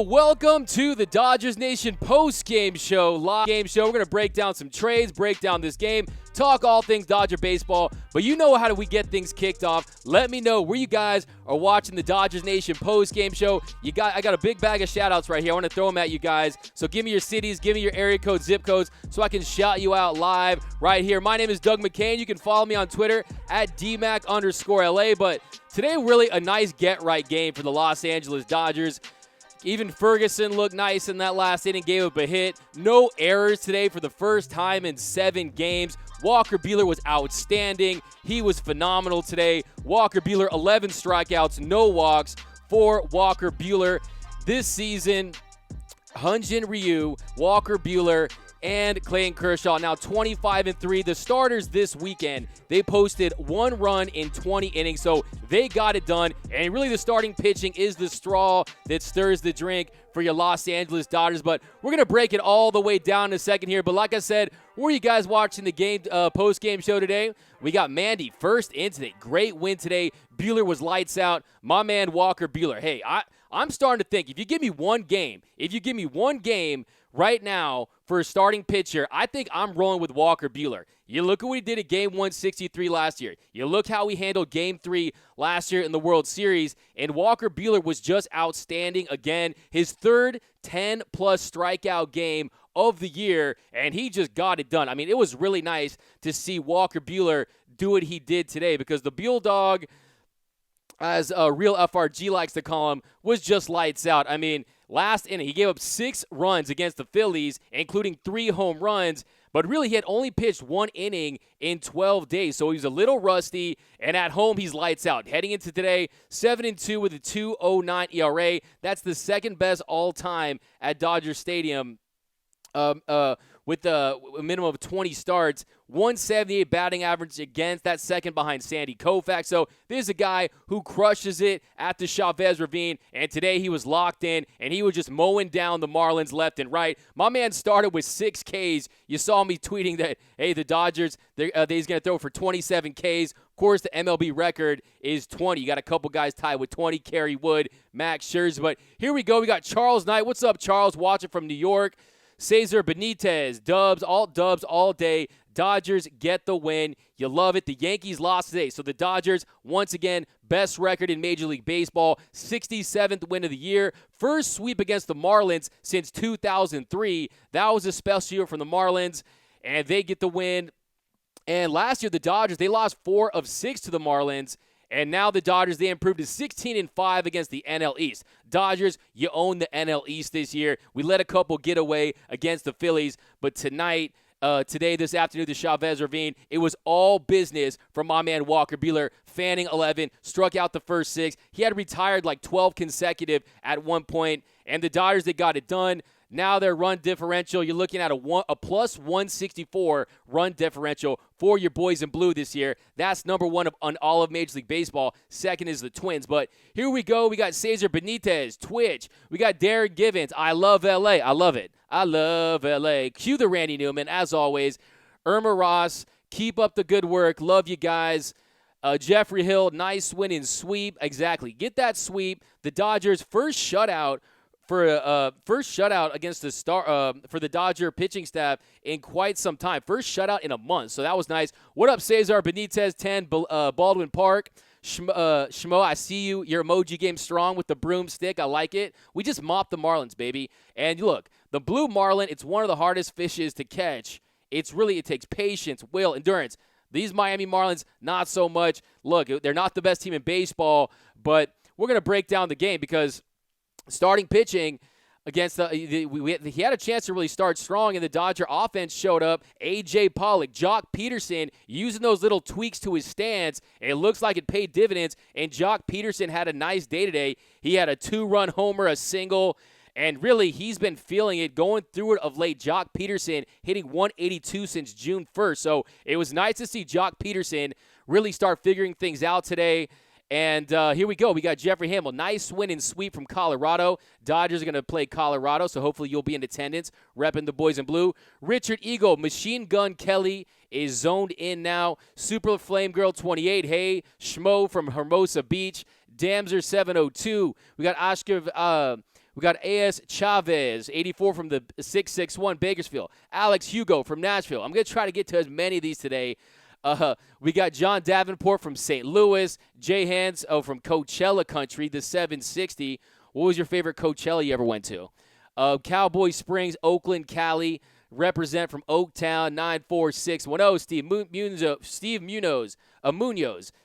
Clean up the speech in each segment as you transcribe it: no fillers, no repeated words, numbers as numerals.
welcome to the Dodgers Nation post-game show, live game show. We're going to break down some trades, break down this game, talk all things Dodger baseball. But you know how do we get things kicked off. Let me know where you guys are watching the Dodgers Nation post-game show. I got a big bag of shout-outs right here. I want to throw them at you guys. So give me your cities, give me your area codes, zip codes, so I can shout you out live right here. My name is Doug McCain. You can follow me on Twitter at DMAC_LA. But today, really a nice get-right game for the Los Angeles Dodgers. Even Ferguson looked nice in that last inning, gave up a hit. No errors today for the first time in 7 games. Walker Buehler was outstanding. He was phenomenal today. Walker Buehler, 11 strikeouts, no walks for Walker Buehler. This season, Hyun-Jin Ryu, Walker Buehler, and Clayton Kershaw now 25-3. The starters this weekend, they posted 1 run in 20 innings, so they got it done. And really the starting pitching is the straw that stirs the drink for your Los Angeles Dodgers. But we're going to break it all the way down in a second here. But like I said, were you guys watching the game post-game show today? We got Mandy first in today. Great win today. Buehler was lights out. My man Walker Buehler. Hey, I'm starting to think, if you give me one game right now for a starting pitcher, I think I'm rolling with Walker Buehler. You look at what he did at Game 163 last year. You look how he handled Game 3 last year in the World Series, and Walker Buehler was just outstanding again. His third 10-plus strikeout game of the year, and he just got it done. I mean, it was really nice to see Walker Buehler do what he did today, because the Buell Dog, as Real FRG likes to call him, was just lights out. I mean, last inning, he gave up 6 runs against the Phillies, including 3 home runs, but really he had only pitched 1 inning in 12 days, so he was a little rusty, and at home he's lights out. Heading into today, 7-2 with a 2.09 ERA. That's the second best all-time at Dodger Stadium with a minimum of 20 starts. 178 batting average against, that second behind Sandy Koufax. So this is a guy who crushes it at the Chavez Ravine, and today he was locked in, and he was just mowing down the Marlins left and right. My man started with 6 Ks. You saw me tweeting that, hey, the Dodgers, he's going to throw for 27 Ks. Of course, the MLB record is 20. You got a couple guys tied with 20, Kerry Wood, Max Scherzer. But here we go. We got Charles Knight. What's up, Charles? Watching from New York. Cesar Benitez, dubs all day. Dodgers get the win. You love it. The Yankees lost today. So the Dodgers, once again, best record in Major League Baseball, 67th win of the year. First sweep against the Marlins since 2003. That was a special year from the Marlins, and they get the win. And last year, the Dodgers, they lost 4 of 6 to the Marlins. And now the Dodgers, they improved to 16-5 against the NL East. Dodgers, you own the NL East this year. We let a couple get away against the Phillies, but today, this afternoon, the Chavez Ravine, it was all business for my man Walker Buehler, fanning 11, struck out the first 6. He had retired like 12 consecutive at one point, and the Dodgers, they got it done. Now their run differential, you're looking at a plus 164 run differential for your boys in blue this year. That's number 1 on all of Major League Baseball. Second is the Twins. But here we go. We got Cesar Benitez, Twitch. We got Derek Givens. I love L.A. I love it. I love L.A. Cue the Randy Newman, as always. Irma Ross, keep up the good work. Love you guys. Jeffrey Hill, nice win in sweep. Exactly. Get that sweep. The Dodgers' first shutout against for the Dodger pitching staff in quite some time. First shutout in a month, so that was nice. What up, Cesar Benitez, 10, Baldwin Park. Schmo, I see you. Your emoji game strong with the broomstick. I like it. We just mopped the Marlins, baby. And look, the blue marlin, it's one of the hardest fishes to catch. It takes patience, will, endurance. These Miami Marlins, not so much. Look, they're not the best team in baseball, but we're going to break down the game because starting pitching against he had a chance to really start strong, and the Dodger offense showed up. A.J. Pollock, Jock Peterson using those little tweaks to his stance, and it looks like it paid dividends, and Jock Peterson had a nice day today. He had a 2-run homer, a single, and really he's been feeling it, going through it of late. Jock Peterson hitting 182 since June 1st, so it was nice to see Jock Peterson really start figuring things out today. And here we go. We got Jeffrey Hamill. Nice win and sweep from Colorado. Dodgers are going to play Colorado, so hopefully you'll be in attendance, repping the boys in blue. Richard Eagle, Machine Gun Kelly is zoned in now. Super Flame Girl 28. Hey, Schmo from Hermosa Beach. Damser 702. We got Oscar We got A.S. Chavez, 84 from the 661 Bakersfield. Alex Hugo from Nashville. I'm going to try to get to as many of these today. We got John Davenport from St. Louis. Jay Hans from Coachella Country, the 760. What was your favorite Coachella you ever went to? Cowboy Springs, Oakland, Cali. Represent from Oaktown, 94610. Steve Munoz,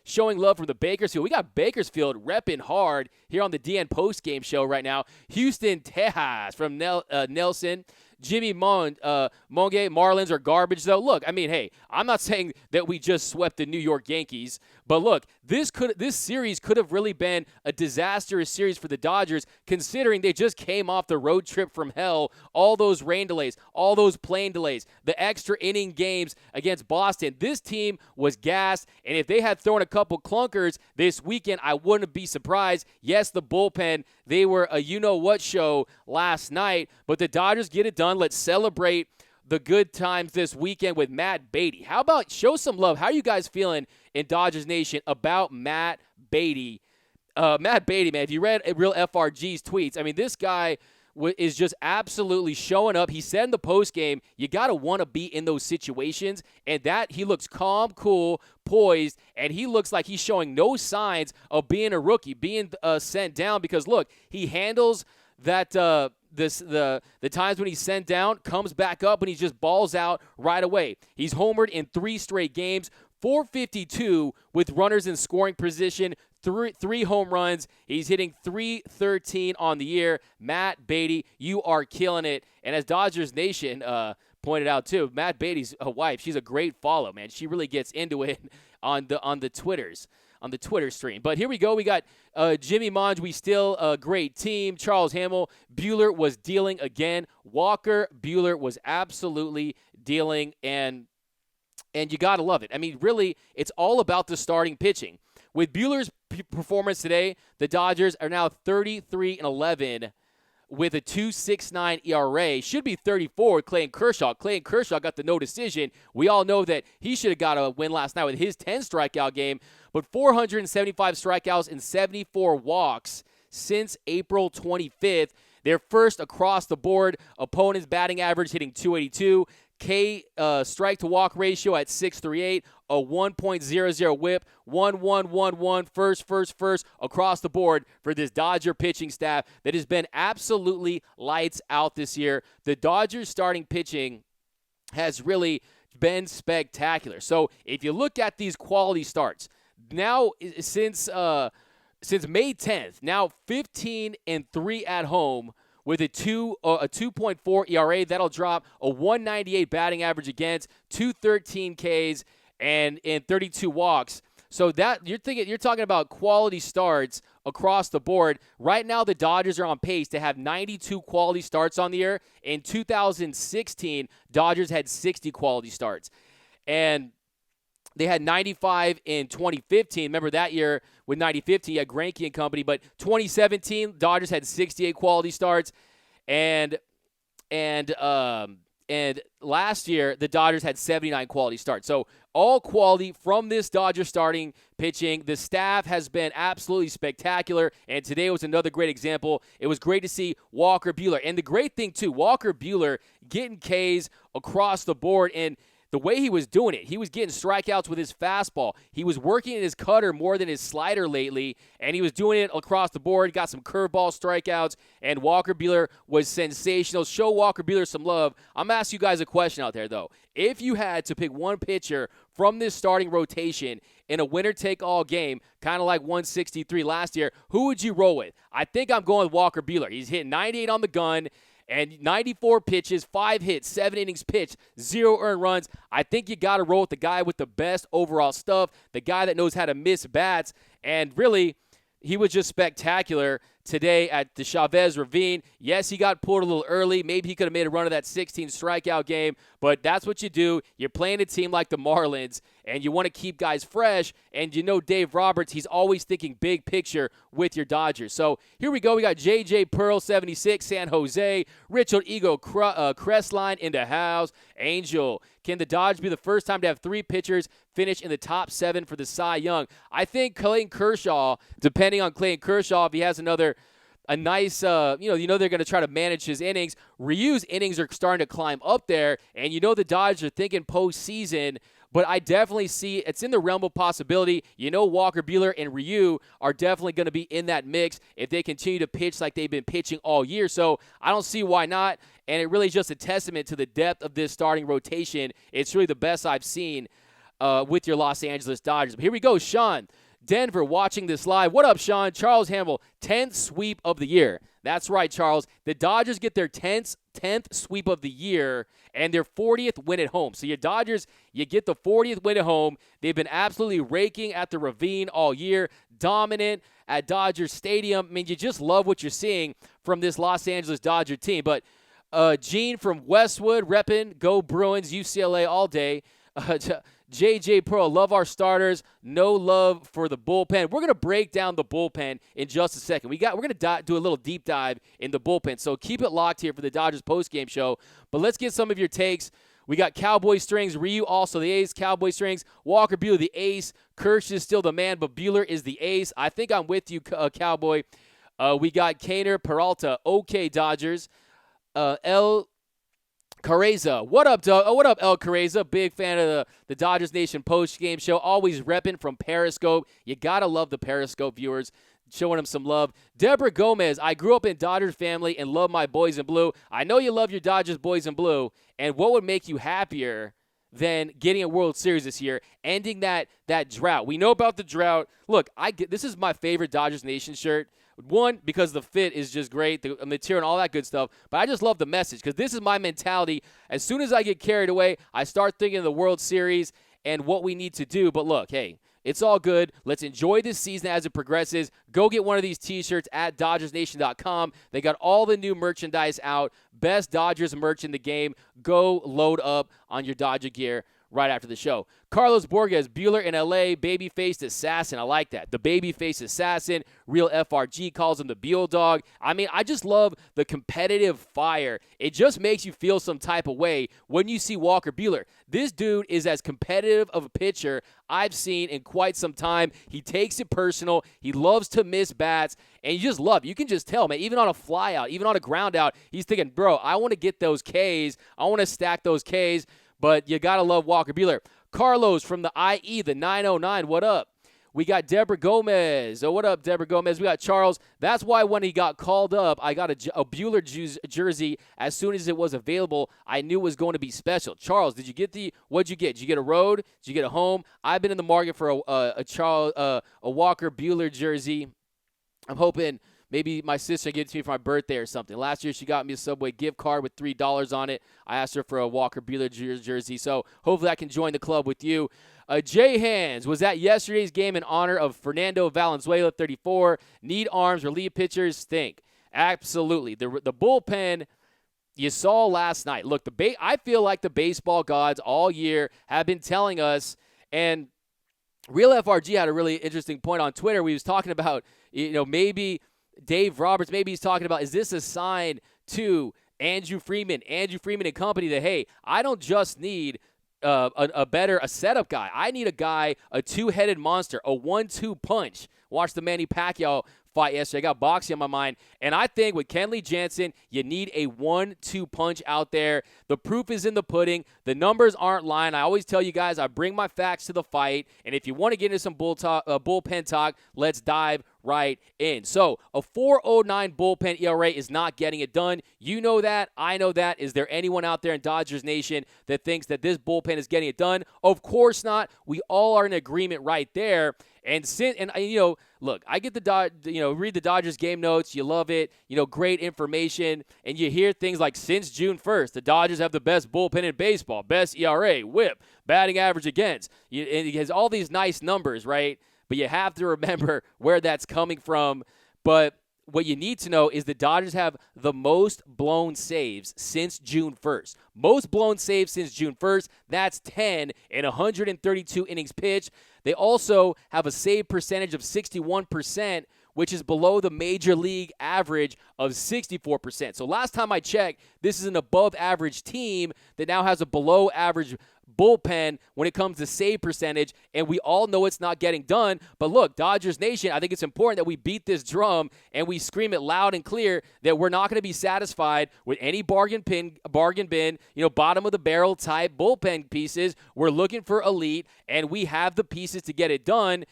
showing love from the Bakersfield. We got Bakersfield repping hard here on the DN postgame show right now. Houston, Texas from Nelson. Jimmy Monge, Marlins are garbage, though. Look, I mean, hey, I'm not saying that we just swept the New York Yankees, but look, this series could have really been a disastrous series for the Dodgers, considering they just came off the road trip from hell, all those rain delays, all those plane delays, the extra inning games against Boston. This team was gassed, and if they had thrown a couple clunkers this weekend, I wouldn't be surprised. Yes, the bullpen, they were a you-know-what show last night, but the Dodgers get it done. Let's celebrate the good times this weekend with Matt Beatty. How about show some love? How are you guys feeling in Dodgers Nation about Matt Beatty? Matt Beatty, man, if you read Real FRG's tweets, I mean, this guy is just absolutely showing up. He said in the postgame, you got to want to be in those situations, and that he looks calm, cool, poised, and he looks like he's showing no signs of being a rookie, being sent down, because, look, he handles that the times when he's sent down, comes back up, and he just balls out right away. He's homered in 3 straight games, 452 with runners in scoring position, three home runs. He's hitting .313 on the year. Matt Beatty, you are killing it. And as Dodgers Nation pointed out too, Matt Beatty's wife, she's a great follow, man. She really gets into it on the Twitters. On the Twitter stream. But here we go. We got Jimmy Monge. We still a great team. Charles Hamill. Buehler was dealing again. Walker Buehler was absolutely dealing, and you got to love it. I mean, really, it's all about the starting pitching. With Buehler's performance today, the Dodgers are now 33-11 with a 2.69 ERA. Should be 34 with Clayton Kershaw. Clayton Kershaw got the no decision. We all know that he should have got a win last night with his 10 strikeout game, but 475 strikeouts and 74 walks since April 25th. Their first across the board opponent's batting average hitting .282. Strike to walk ratio at 6.38, a 1.00 whip, 1-1-1-1, first across the board for this Dodger pitching staff that has been absolutely lights out this year. The Dodgers starting pitching has really been spectacular. So if you look at these quality starts, now since May 10th, now 15-3 at home, with a 2.4 ERA. That'll drop a 198 batting average against, 213 Ks, and 32 walks. So that you're talking about quality starts across the board. Right now, the Dodgers are on pace to have 92 quality starts on the year. In 2016, Dodgers had 60 quality starts. And they had 95 in 2015. Remember that year with 2015, you had Greinke and company. But 2017, Dodgers had 68 quality starts, and last year the Dodgers had 79 quality starts. So all quality from this Dodger starting pitching. The staff has been absolutely spectacular, and today was another great example. It was great to see Walker Buehler, and the great thing too, Walker Buehler getting Ks across the board, and the way he was doing it, he was getting strikeouts with his fastball. He was working in his cutter more than his slider lately, and he was doing it across the board. Got some curveball strikeouts, and Walker Buehler was sensational. Show Walker Buehler some love. I'm going to ask you guys a question out there, though. If you had to pick one pitcher from this starting rotation in a winner-take-all game, kind of like 163 last year, who would you roll with? I think I'm going with Walker Buehler. He's hitting 98 on the gun, and 94 pitches, 5 hits, 7 innings pitched, 0 earned runs. I think you got to roll with the guy with the best overall stuff, the guy that knows how to miss bats. And really, he was just spectacular today at the Chavez Ravine. Yes, he got pulled a little early. Maybe he could have made a run of that 16 strikeout game, but that's what you do. You're playing a team like the Marlins, and you want to keep guys fresh, and you know Dave Roberts, he's always thinking big picture with your Dodgers. So here we go. We got J.J. Pearl, 76, San Jose. Richard Ego Crestline in the house. Angel, can the Dodgers be the first time to have 3 pitchers finish in the top 7 for the Cy Young? I think Clayton Kershaw, depending on Clayton Kershaw, if he has another a nice, they're going to try to manage his innings. Ryu's innings are starting to climb up there, and the Dodgers are thinking postseason. But I definitely see it's in the realm of possibility. Walker Buehler and Ryu are definitely going to be in that mix if they continue to pitch like they've been pitching all year. So I don't see why not. And it really is just a testament to the depth of this starting rotation. It's really the best I've seen with your Los Angeles Dodgers. But here we go, Sean. Denver watching this live. What up, Sean? Charles Hamill, 10th sweep of the year. That's right, Charles. The Dodgers get their 10th sweep of the year and their 40th win at home. So your Dodgers, you get the 40th win at home. They've been absolutely raking at the Ravine all year, dominant at Dodger Stadium. I mean, you just love what you're seeing from this Los Angeles Dodger team. But Gene from Westwood, repping, go Bruins, UCLA all day. JJ Pearl, love our starters, no love for the bullpen. We're going to break down the bullpen in just a second. We're going to do a little deep dive in the bullpen, so keep it locked here for the Dodgers postgame show. But let's get some of your takes. We got Cowboy strings, Ryu also the ace, Cowboy strings, Walker Buehler the ace, Kirsch is still the man, but Buehler is the ace. I think I'm with you, Cowboy. We got Kaner, Peralta, okay, Dodgers. El Careza, what up, Doug? What up, El Careza? Big fan of the Dodgers Nation post-game show. Always repping from Periscope. You got to love the Periscope viewers, showing them some love. Deborah Gomez, I grew up in Dodgers family and love my boys in blue. I know you love your Dodgers boys in blue, and what would make you happier than getting a World Series this year, ending that drought? We know about the drought. Look, this is my favorite Dodgers Nation shirt. One, because the fit is just great, the material and all that good stuff. But I just love the message because this is my mentality. As soon as I get carried away, I start thinking of the World Series and what we need to do. But look, hey, it's all good. Let's enjoy this season as it progresses. Go get one of these T-shirts at DodgersNation.com. They got all the new merchandise out. Best Dodgers merch in the game. Go load up on your Dodger gear right after the show. Carlos Borges, Buehler in LA, baby-faced assassin. I like that. The baby-faced assassin. Real FRG calls him the Buell dog. I mean, I just love the competitive fire. It just makes you feel some type of way when you see Walker Buehler. This dude is as competitive of a pitcher I've seen in quite some time. He takes it personal. He loves to miss bats, and you just love it. You can just tell, man, even on a fly out, even on a ground out, he's thinking, bro, I want to get those Ks. I want to stack those Ks. But you got to love Walker Buehler. Carlos from the IE, the 909, what up? We got Deborah Gomez. Oh, what up, Deborah Gomez? We got Charles. That's why when he got called up, I got a Buehler jersey as soon as it was available. I knew it was going to be special. Charles, what'd you get? Did you get a road? Did you get a home? I've been in the market for a Walker Buehler jersey. I'm hoping maybe my sister gave it to me for my birthday or something. Last year, she got me a Subway gift card with $3 on it. I asked her for a Walker Buehler jersey, so hopefully I can join the club with you. Jay Hands was at yesterday's game in honor of Fernando Valenzuela, 34. Need arms, relief pitchers, stink. Absolutely. The bullpen you saw last night. Look, I feel like the baseball gods all year have been telling us, and Real FRG had a really interesting point on Twitter. We was talking about, maybe Dave Roberts, maybe he's talking about, is this a sign to Andrew Freeman and company that, hey, I don't just need a setup guy. I need a guy, a two-headed monster, a 1-2 punch. Watch the Manny Pacquiao fight yesterday. I got boxing on my mind. And I think with Kenley Jansen, you need a 1-2 punch out there. The proof is in the pudding. The numbers aren't lying. I always tell you guys, I bring my facts to the fight. And if you want to get into some bullpen talk, let's dive right in. So a 4.09 bullpen ERA is not getting it done. You know that. I know that. Is there anyone out there in Dodgers Nation that thinks that this bullpen is getting it done? Of course not. We all are in agreement right there. And look, I get read the Dodgers game notes. You love it. Great information. And you hear things like, since June 1st, the Dodgers have the best bullpen in baseball, best ERA, whip, batting average against. And it has all these nice numbers, right? But you have to remember where that's coming from. But what you need to know is the Dodgers have the most blown saves since June 1st. Most blown saves since June 1st. That's 10 in 132 innings pitched. They also have a save percentage of 61%, which is below the major league average of 64%. So last time I checked, this is an above-average team that now has a below-average bullpen when it comes to save percentage, and we all know it's not getting done. But look, Dodgers Nation, I think it's important that we beat this drum and we scream it loud and clear that we're not going to be satisfied with any bargain bin, bottom of the barrel type bullpen pieces. We're looking for elite, and we have the pieces to get it done.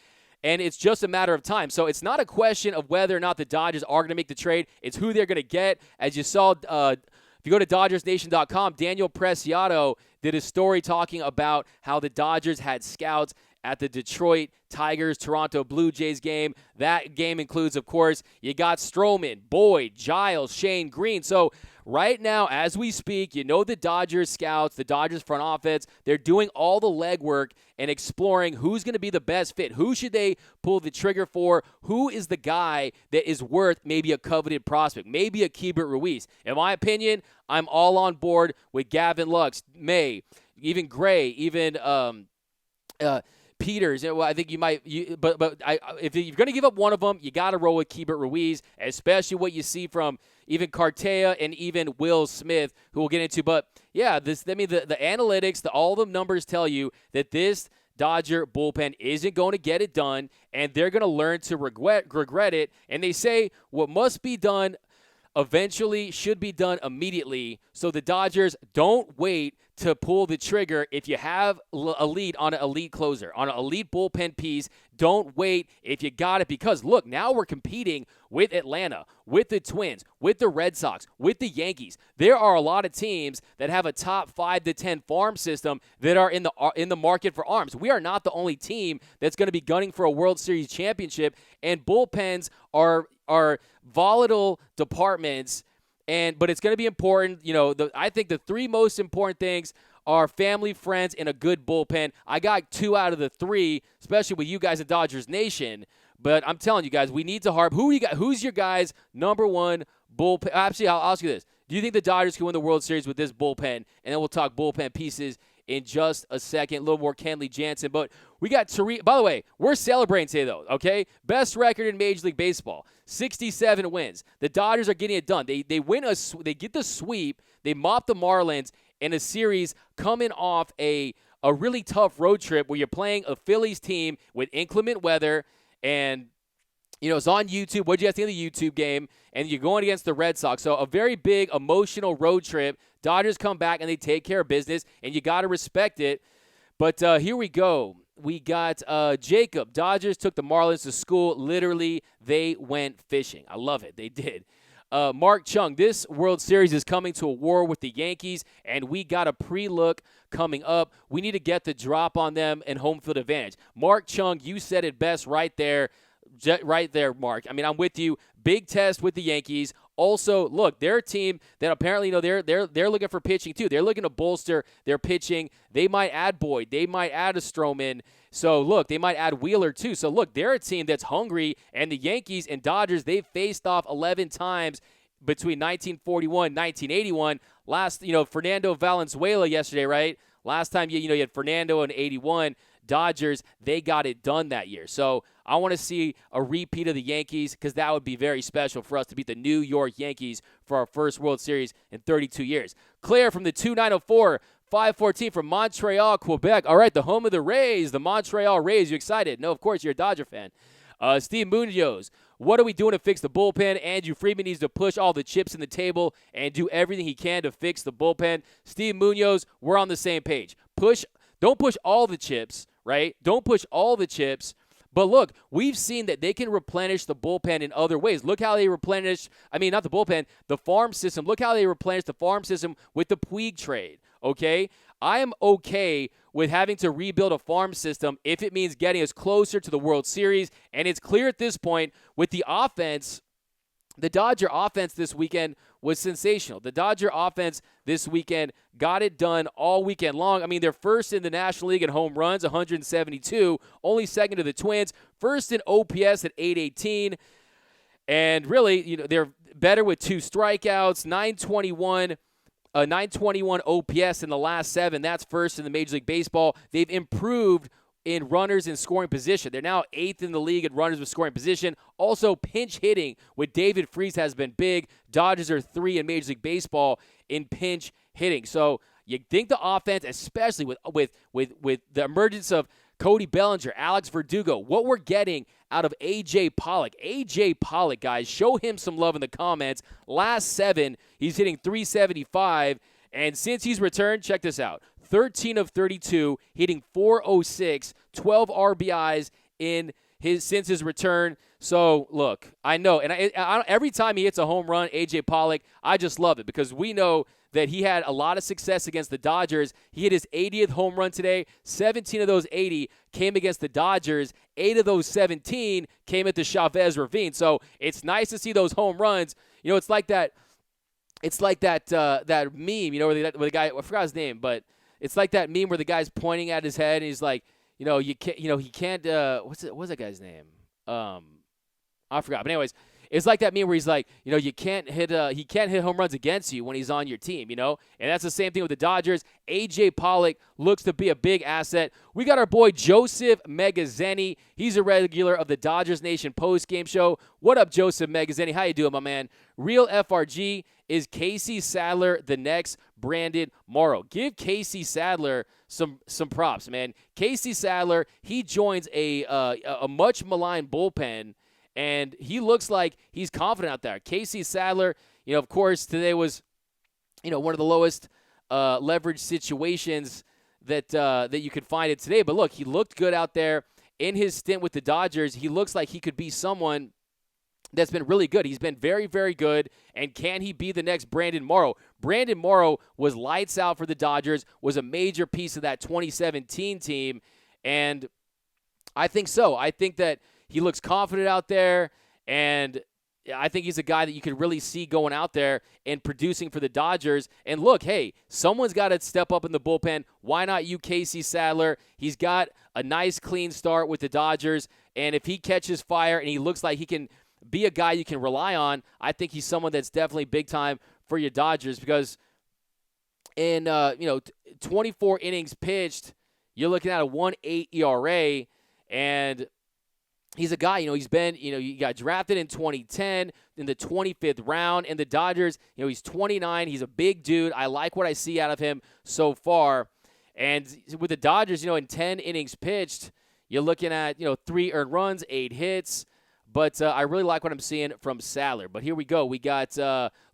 And it's just a matter of time. So it's not a question of whether or not the Dodgers are going to make the trade. It's who they're going to get. As you saw, if you go to DodgersNation.com, Daniel Preciado did a story talking about how the Dodgers had scouts at the Detroit Tigers, Toronto Blue Jays game. That game includes, of course, you got Stroman, Boyd, Giles, Shane Green. So right now, as we speak, the Dodgers scouts, the Dodgers front office, they're doing all the legwork and exploring who's going to be the best fit. Who should they pull the trigger for? Who is the guy that is worth maybe a coveted prospect, maybe a Keibert Ruiz? In my opinion, I'm all on board with Gavin Lux, May, even Gray, even Peters. I think you might, if you're going to give up one of them, you got to roll with Keibert Ruiz, especially what you see from even Cartea and even Will Smith, who we'll get into. But yeah, the analytics, all the numbers tell you that this Dodger bullpen isn't going to get it done, and they're going to learn to regret it. And they say what must be done eventually should be done immediately. So the Dodgers don't wait to pull the trigger. If you have a lead on an elite closer, on an elite bullpen piece, don't wait if you got it. Because, look, now we're competing with Atlanta, with the Twins, with the Red Sox, with the Yankees. There are a lot of teams that have a top 5 to 10 farm system that are in the market for arms. We are not the only team that's going to be gunning for a World Series championship, and bullpens are volatile departments. But it's going to be important. I think the 3 most important things are family, friends, and a good bullpen. I got 2 out of the 3, especially with you guys in Dodgers Nation. But I'm telling you guys, we need to harp. Who's your guys' number 1 bullpen? Actually, I'll ask you this. Do you think the Dodgers can win the World Series with this bullpen? And then we'll talk bullpen pieces in just a second. A little more Kenley Jansen. But we got Tariq. By the way, we're celebrating today, though, okay? Best record in Major League Baseball, 67 wins. The Dodgers are getting it done. They get the sweep. They mop the Marlins in a series coming off a really tough road trip where you're playing a Phillies team with inclement weather. And, it's on YouTube. What did you guys think of the YouTube game? And you're going against the Red Sox. So a very big emotional road trip. Dodgers come back and they take care of business, and you got to respect it. But here we go. We got Jacob. Dodgers took the Marlins to school. Literally, they went fishing. I love it. They did. Mark Chung, this World Series is coming to a war with the Yankees, and we got a pre-look coming up. We need to get the drop on them and home field advantage. Mark Chung, you said it best right there. Right there, Mark. I mean, I'm with you. Big test with the Yankees. Also, look, they're a team that apparently, they're looking for pitching too. They're looking to bolster their pitching. They might add Boyd. They might add a Stroman. So, look, they might add Wheeler too. So, look, they're a team that's hungry. And the Yankees and Dodgers, they've faced off 11 times between 1941 and 1981. Last, Fernando Valenzuela yesterday, right? Last time, you had Fernando in 81. Dodgers, they got it done that year. So I want to see a repeat of the Yankees because that would be very special for us to beat the New York Yankees for our first World Series in 32 years. Claire from the 2904, 514 from Montreal, Quebec. All right, the home of the Rays, the Montreal Rays. You excited? No, of course, you're a Dodger fan. Steve Munoz, what are we doing to fix the bullpen? Andrew Friedman needs to push all the chips in the table and do everything he can to fix the bullpen. Steve Munoz, we're on the same page. Don't push all the chips, right? Don't push all the chips. But look, we've seen that they can replenish the bullpen in other ways. Look how they not the bullpen, the farm system. Look how they replenished the farm system with the Puig trade, okay? I am okay with having to rebuild a farm system if it means getting us closer to the World Series. And it's clear at this point with the offense, the Dodger offense this weekend was sensational. The Dodger offense this weekend got it done all weekend long. I mean, they're first in the National League in home runs, 172, only second to the Twins, first in OPS at 818. And really, they're better with 2 strikeouts, 921 OPS in the last 7. That's first in the Major League Baseball. They've improved in runners in scoring position. They're now 8th in the league in runners with scoring position. Also, pinch hitting with David Freese has been big. Dodgers are 3 in Major League Baseball in pinch hitting. So, You think the offense, especially with the emergence of Cody Bellinger, Alex Verdugo, what we're getting out of A.J. Pollock. A.J. Pollock, guys, show him some love in the comments. Last 7, he's hitting .375, and since he's returned, check this out. 13 of 32, hitting .406, 12 RBIs since his return. So, look, I know, and every time he hits a home run, A.J. Pollock, I just love it because we know that he had a lot of success against the Dodgers. He hit his 80th home run today. 17 of those 80 came against the Dodgers. 8 of those 17 came at the Chavez Ravine. So it's nice to see those home runs. You know, it's like that. It's like that meme. You know, where the guy, I forgot his name, but it's like that meme where the guy's pointing at his head and he's like, you know, he can't. What's that guy's name? I forgot. But anyways. It's like that meme where he's like, you know, he can't hit home runs against you when he's on your team, you know? And that's the same thing with the Dodgers. A.J. Pollock looks to be a big asset. We got our boy Joseph Megazzeni. He's a regular of the Dodgers Nation post-game show. What up, Joseph Megazzeni? How you doing, my man? Real FRG, is Casey Sadler the next Brandon Morrow? Give Casey Sadler some props, man. Casey Sadler, he joins a much maligned bullpen, and he looks like he's confident out there. Casey Sadler, you know, of course, today was, you know, one of the lowest leverage situations that you could find it today. But look, he looked good out there in his stint with the Dodgers. He looks like he could be someone that's been really good. He's been very, very good. And can he be the next Brandon Morrow? Brandon Morrow was lights out for the Dodgers, was a major piece of that 2017 team. And I think so. I think that he looks confident out there, and I think he's a guy that you could really see going out there and producing for the Dodgers. And look, hey, someone's got to step up in the bullpen. Why not you, Casey Sadler? He's got a nice, clean start with the Dodgers, and if he catches fire and he looks like he can be a guy you can rely on, I think he's someone that's definitely big time for your Dodgers because in 24 innings pitched, you're looking at a 1.8 ERA, and he's a guy, he's been, he got drafted in 2010 in the 25th round. And the Dodgers, he's 29. He's a big dude. I like what I see out of him so far. And with the Dodgers, in 10 innings pitched, you're looking at, 3 earned runs, 8 hits. But I really like what I'm seeing from Sadler. But here we go. We got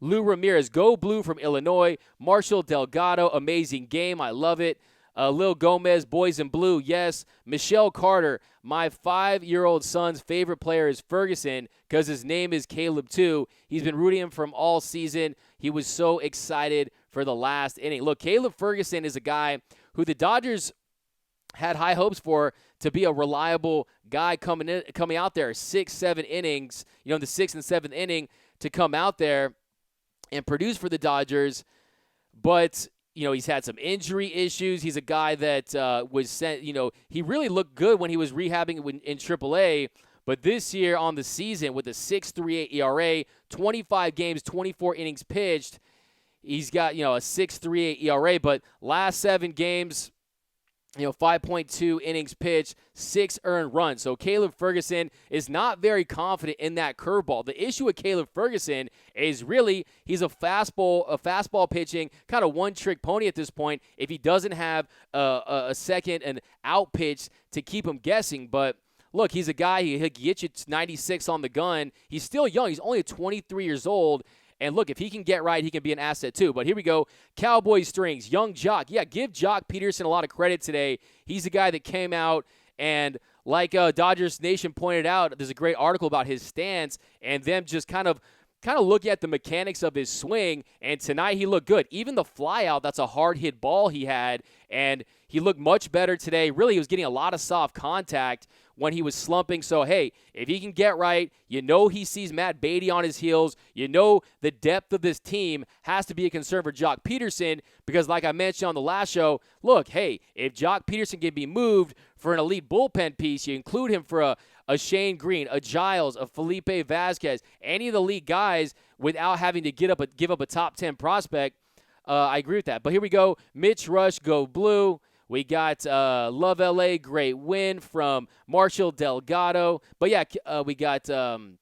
Lou Ramirez, go blue from Illinois. Marshall Delgado, amazing game. I love it. Lil Gomez, boys in blue, yes. Michelle Carter, my 5-year-old son's favorite player is Ferguson because his name is Caleb too. He's been rooting him from all season. He was so excited for the last inning. Look, Caleb Ferguson is a guy who the Dodgers had high hopes for to be a reliable guy coming out there 6-7 innings, in the 6th and 7th inning to come out there and produce for the Dodgers. But he's had some injury issues. He's a guy that was sent, he really looked good when he was rehabbing in AAA. But this year on the season with a 6.38 ERA, 25 games, 24 innings pitched, he's got, a 6.38 ERA. But last 7 games, 5.2 innings pitched, 6 earned runs. So Caleb Ferguson is not very confident in that curveball. The issue with Caleb Ferguson is really he's a fastball pitching, kind of one-trick pony at this point if he doesn't have a second and out pitch to keep him guessing. But look, he's a guy, he'll get you 96 on the gun. He's still young. He's only 23 years old. And look, if he can get right, he can be an asset too. But here we go. Cowboy Strings, young Jock. Yeah, give Jock Peterson a lot of credit today. He's a guy that came out and like Dodgers Nation pointed out, there's a great article about his stance and them just kind of looking at the mechanics of his swing. And tonight he looked good. Even the fly out, that's a hard hit ball he had. And he looked much better today. Really, he was getting a lot of soft contact when he was slumping. So, hey, if he can get right, he sees Matt Beatty on his heels. The depth of this team has to be a concern for Jock Peterson because, like I mentioned on the last show, look, hey, if Jock Peterson can be moved for an elite bullpen piece, you include him for a Shane Green, a Giles, a Felipe Vasquez, any of the league guys without having to give up a top 10 prospect, I agree with that. But here we go. Mitch Rush, go blue. We got Love LA, great win from Marshall Delgado. But, yeah, we got PYKS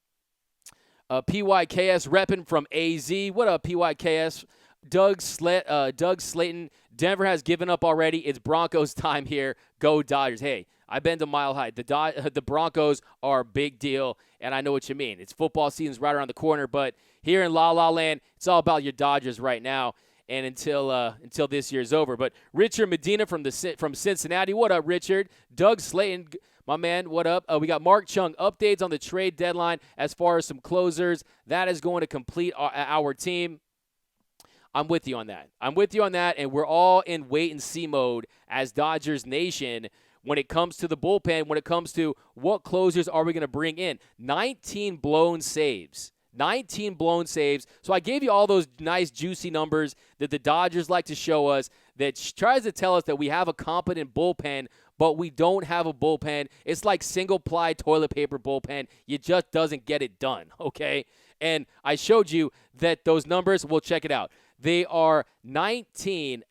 repping from AZ. What up, PYKS? Doug Slayton. Denver has given up already. It's Broncos time here. Go Dodgers. Hey, I've been to Mile High. The Broncos are a big deal, and I know what you mean. It's football season's right around the corner, but here in La La Land, it's all about your Dodgers right now. And until this year's over. But Richard Medina from Cincinnati. What up, Richard? Doug Slayton, my man, what up? We got Mark Chung. Updates on the trade deadline as far as some closers. That is going to complete our team. I'm with you on that. And we're all in wait-and-see mode as Dodgers Nation when it comes to the bullpen, when it comes to what closers are we going to bring in. 19 blown saves. So I gave you all those nice, juicy numbers that the Dodgers like to show us that tries to tell us that we have a competent bullpen, but we don't have a bullpen. It's like single-ply toilet paper bullpen. It just doesn't get it done, okay? And I showed you that those numbers, we'll check it out. They are 19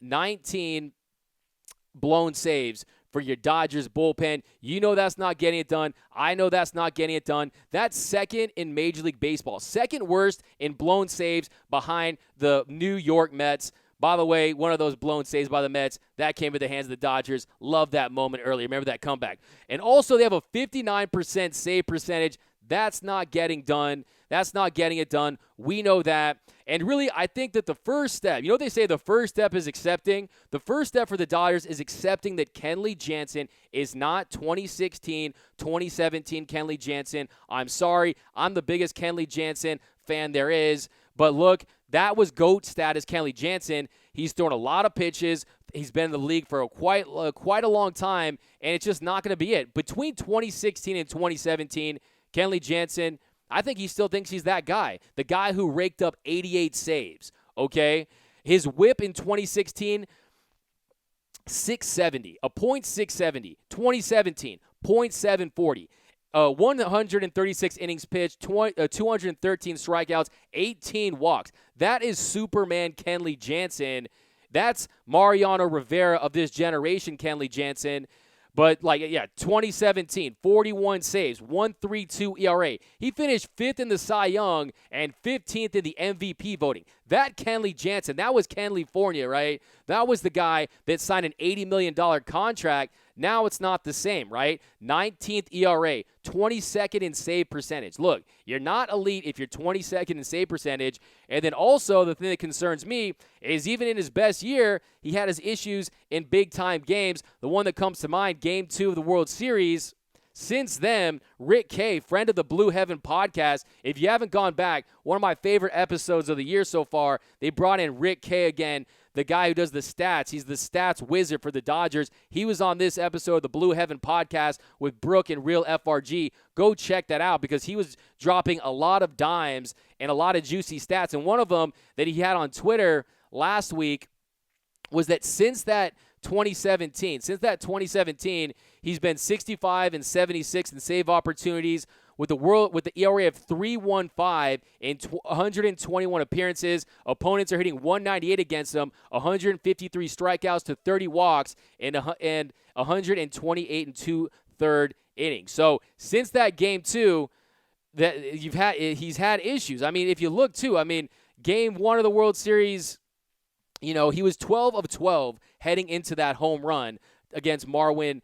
blown saves for your Dodgers bullpen. You know that's not getting it done. I know that's not getting it done. That's second in Major League Baseball. Second worst in blown saves behind the New York Mets. By the way, one of those blown saves by the Mets, that came at the hands of the Dodgers. Love that moment earlier. Remember that comeback. And also they have a 59% save percentage. That's not getting done. That's not getting it done. We know that. And really, I think that the first step, you know what they say, the first step is accepting? The first step for the Dodgers is accepting that Kenley Jansen is not 2016, 2017 Kenley Jansen. I'm sorry. I'm the biggest Kenley Jansen fan there is. But look, that was GOAT status Kenley Jansen. He's thrown a lot of pitches. He's been in the league for quite a long time, and it's just not going to be it. Between 2016 and 2017, Kenley Jansen, I think he still thinks he's that guy, the guy who raked up 88 saves, okay? His whip in 2016, 670, a .670. 2017, .740. 136 innings pitched, 213 strikeouts, 18 walks. That is Superman Kenley Jansen. That's Mariano Rivera of this generation, Kenley Jansen. But, 2017, 41 saves, 1.32 ERA. He finished 5th in the Cy Young and 15th in the MVP voting. That Kenley Jansen, that was California, right? That was the guy that signed an $80 million contract. Now it's not the same, right? 19th ERA, 22nd in save percentage. Look, you're not elite if you're 22nd in save percentage. And then also the thing that concerns me is even in his best year, he had his issues in big-time games. The one that comes to mind, Game 2 of the World Series. Since then, Rick K, friend of the Blue Heaven podcast, if you haven't gone back, one of my favorite episodes of the year so far, they brought in Rick K again, the guy who does the stats. He's the stats wizard for the Dodgers. He was on this episode of the Blue Heaven podcast with Brooke and Real FRG. Go check that out because he was dropping a lot of dimes and a lot of juicy stats. And one of them that he had on Twitter last week was that since that 2017, he's been 65 and 76 in save opportunities with the ERA of 3.15 in 121 appearances. Opponents are hitting 198 against him, 153 strikeouts to 30 walks, and 128 and 2/3 innings. So since that Game 2, that he's had issues. I mean, if you look too, Game 1 of the World Series, he was 12 of 12 heading into that home run against Marwin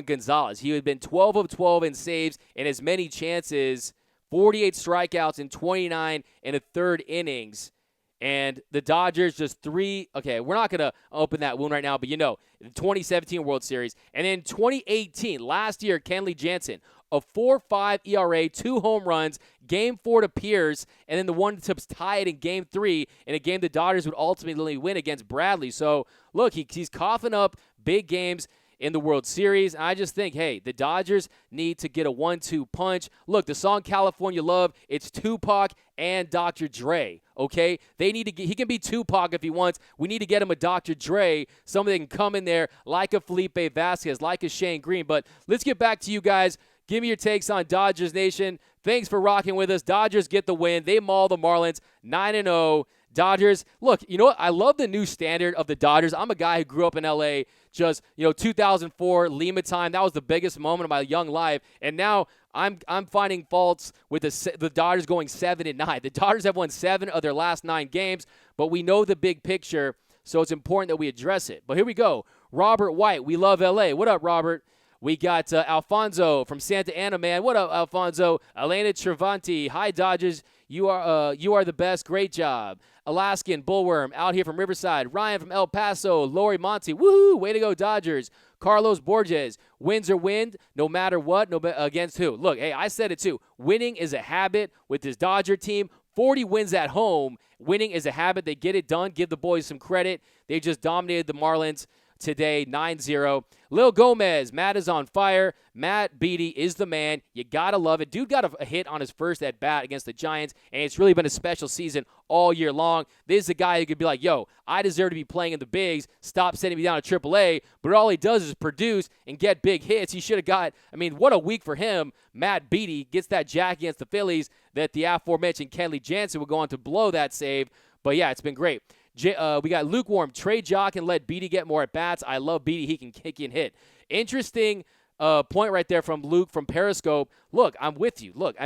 Gonzalez. He had been 12 of 12 in saves and as many chances, 48 strikeouts in 29 and a third innings. And the Dodgers just we're not going to open that wound right now, but the 2017 World Series. And then 2018, last year, Kenley Jansen, a 4.5 ERA, 2 home runs, Game 4 to Pierce, and then the one to tie it in Game 3 in a game the Dodgers would ultimately win against Bradley. So, look, he's coughing up big games in the World Series. I just think, hey, the Dodgers need to get a 1-2 punch. Look, the song California Love, it's Tupac and Dr. Dre, okay? He can be Tupac if he wants. We need to get him a Dr. Dre, somebody that can come in there like a Felipe Vasquez, like a Shane Green. But let's get back to you guys. Give me your takes on Dodgers Nation. Thanks for rocking with us. Dodgers get the win. They maul the Marlins 9-0. Dodgers, look, you know what? I love the new standard of the Dodgers. I'm a guy who grew up in L.A. just, 2004, Lima time. That was the biggest moment of my young life. And now I'm finding faults with the Dodgers going 7-9. The Dodgers have won 7 of their last 9 games. but we know the big picture, so it's important that we address it. But here we go. Robert White, we love L.A. What up, Robert? We got Alfonso from Santa Ana, man. What up, Alfonso? Elena Travanti. Hi, Dodgers. You are the best. Great job. Alaskan Bullworm out here from Riverside. Ryan from El Paso. Lori Monty. Woohoo! Way to go, Dodgers. Carlos Borges. Wins or win, no matter what. Against who? Look, hey, I said it too. Winning is a habit with this Dodger team. 40 wins at home. Winning is a habit. They get it done. Give the boys some credit. They just dominated the Marlins today, 9-0. Lil Gomez, Matt is on fire. Matt Beatty is the man. You got to love it. Dude got a hit on his first at-bat against the Giants, and it's really been a special season all year long. This is a guy who could be like, yo, I deserve to be playing in the bigs. Stop sending me down to AAA. But all he does is produce and get big hits. He should have got, what a week for him. Matt Beatty gets that jack against the Phillies that the aforementioned Kenley Jansen would go on to blow that save. But, yeah, it's been great. We got lukewarm. Trade Jock and let Beatty get more at-bats. I love Beatty. He can kick and hit. Interesting point right there from Luke from Periscope. Look, I'm with you. Look,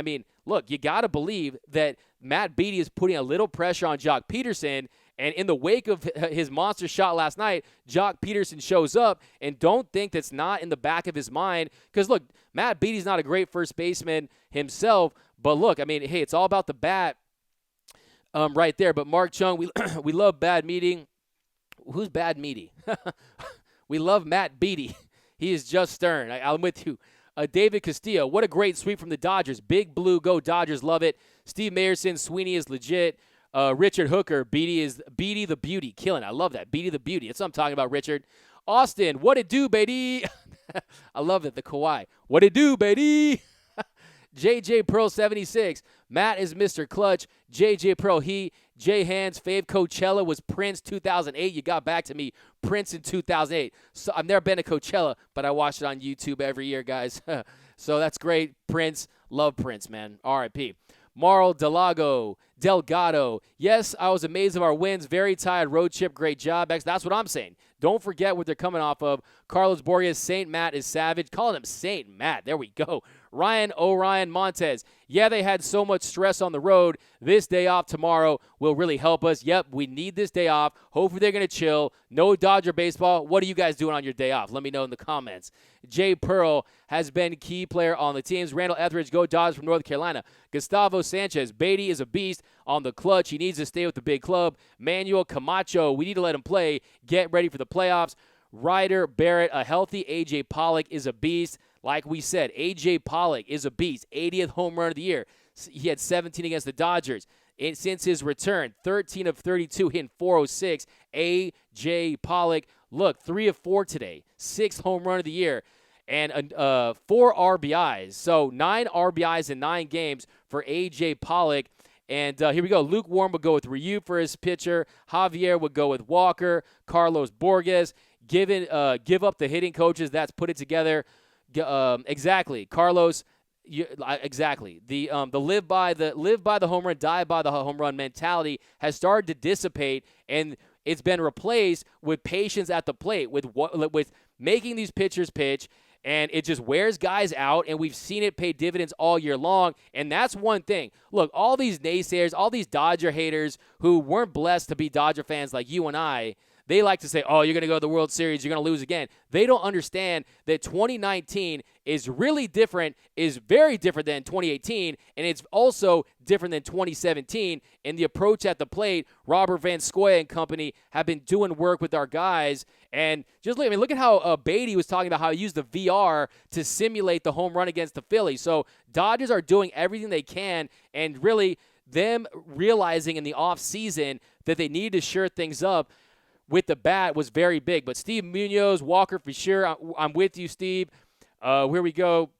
you got to believe that Matt Beatty is putting a little pressure on Jock Peterson, and in the wake of his monster shot last night, Jock Peterson shows up, and don't think that's not in the back of his mind because, look, Matt Beatty's not a great first baseman himself, but look, hey, it's all about the bat. Right there. But Mark Chung, we love Bad Meeting. Who's Bad Meaty? We love Matt Beatty. He is just stern. I'm with you. David Castillo, what a great sweep from the Dodgers. Big Blue, go Dodgers, love it. Steve Mayerson, Sweeney is legit. Richard Hooker, Beatty the Beauty. Killing. I love that. Beatty the Beauty. That's what I'm talking about, Richard. Austin, what it do, baby? I love it, the Kawhi. What it do, baby? JJ Pearl 76. Matt is Mr. Clutch. JJ Pearl, Jay Hands, Fave Coachella was Prince 2008. You got back to me, Prince in 2008. So I've never been to Coachella, but I watch it on YouTube every year, guys. So that's great. Prince, love Prince, man. R.I.P. Marl Delgado. Yes, I was amazed of our wins. Very tired road trip. Great job. That's what I'm saying. Don't forget what they're coming off of. Carlos Borges, Saint Matt is savage. Calling him Saint Matt. There we go. Ryan O'Ryan Montez. Yeah, they had so much stress on the road. This day off tomorrow will really help us. Yep, we need this day off. Hopefully they're going to chill. No Dodger baseball. What are you guys doing on your day off? Let me know in the comments. Jay Pearl has been key player on the teams. Randall Etheridge, go Dodgers from North Carolina. Gustavo Sanchez, Beatty is a beast on the clutch. He needs to stay with the big club. Manuel Camacho, we need to let him play. Get ready for the playoffs. Ryder Barrett, a healthy A.J. Pollock is a beast. Like we said, A.J. Pollock is a beast. 80th home run of the year. He had 17 against the Dodgers. Since his return, 13 of 32, hitting 406. A.J. Pollock, look, 3 of 4 today. 6th home run of the year. And 4 RBIs. So 9 RBIs in 9 games for A.J. Pollock. And here we go. Luke Warren would go with Ryu for his pitcher. Javier would go with Walker. Carlos Borges. Give up the hitting coaches. That's put it together. Exactly. Carlos, exactly. The live by the home run, die by the home run mentality has started to dissipate, and it's been replaced with patience at the plate, with making these pitchers pitch. And it just wears guys out, and we've seen it pay dividends all year long, and that's one thing. Look, all these naysayers, all these Dodger haters who weren't blessed to be Dodger fans like you and I, they like to say, oh, you're going to go to the World Series, you're going to lose again. They don't understand that 2019 is really different, is very different than 2018, and it's also different than 2017. In the approach at the plate, Robert Van Scoy and company have been doing work with our guys. And just look at how Beatty was talking about how he used the VR to simulate the home run against the Phillies. So Dodgers are doing everything they can, and really them realizing in the offseason that they need to shore things up with the bat was very big. But Steve Munoz, Walker for sure. I'm with you, Steve. Here we go.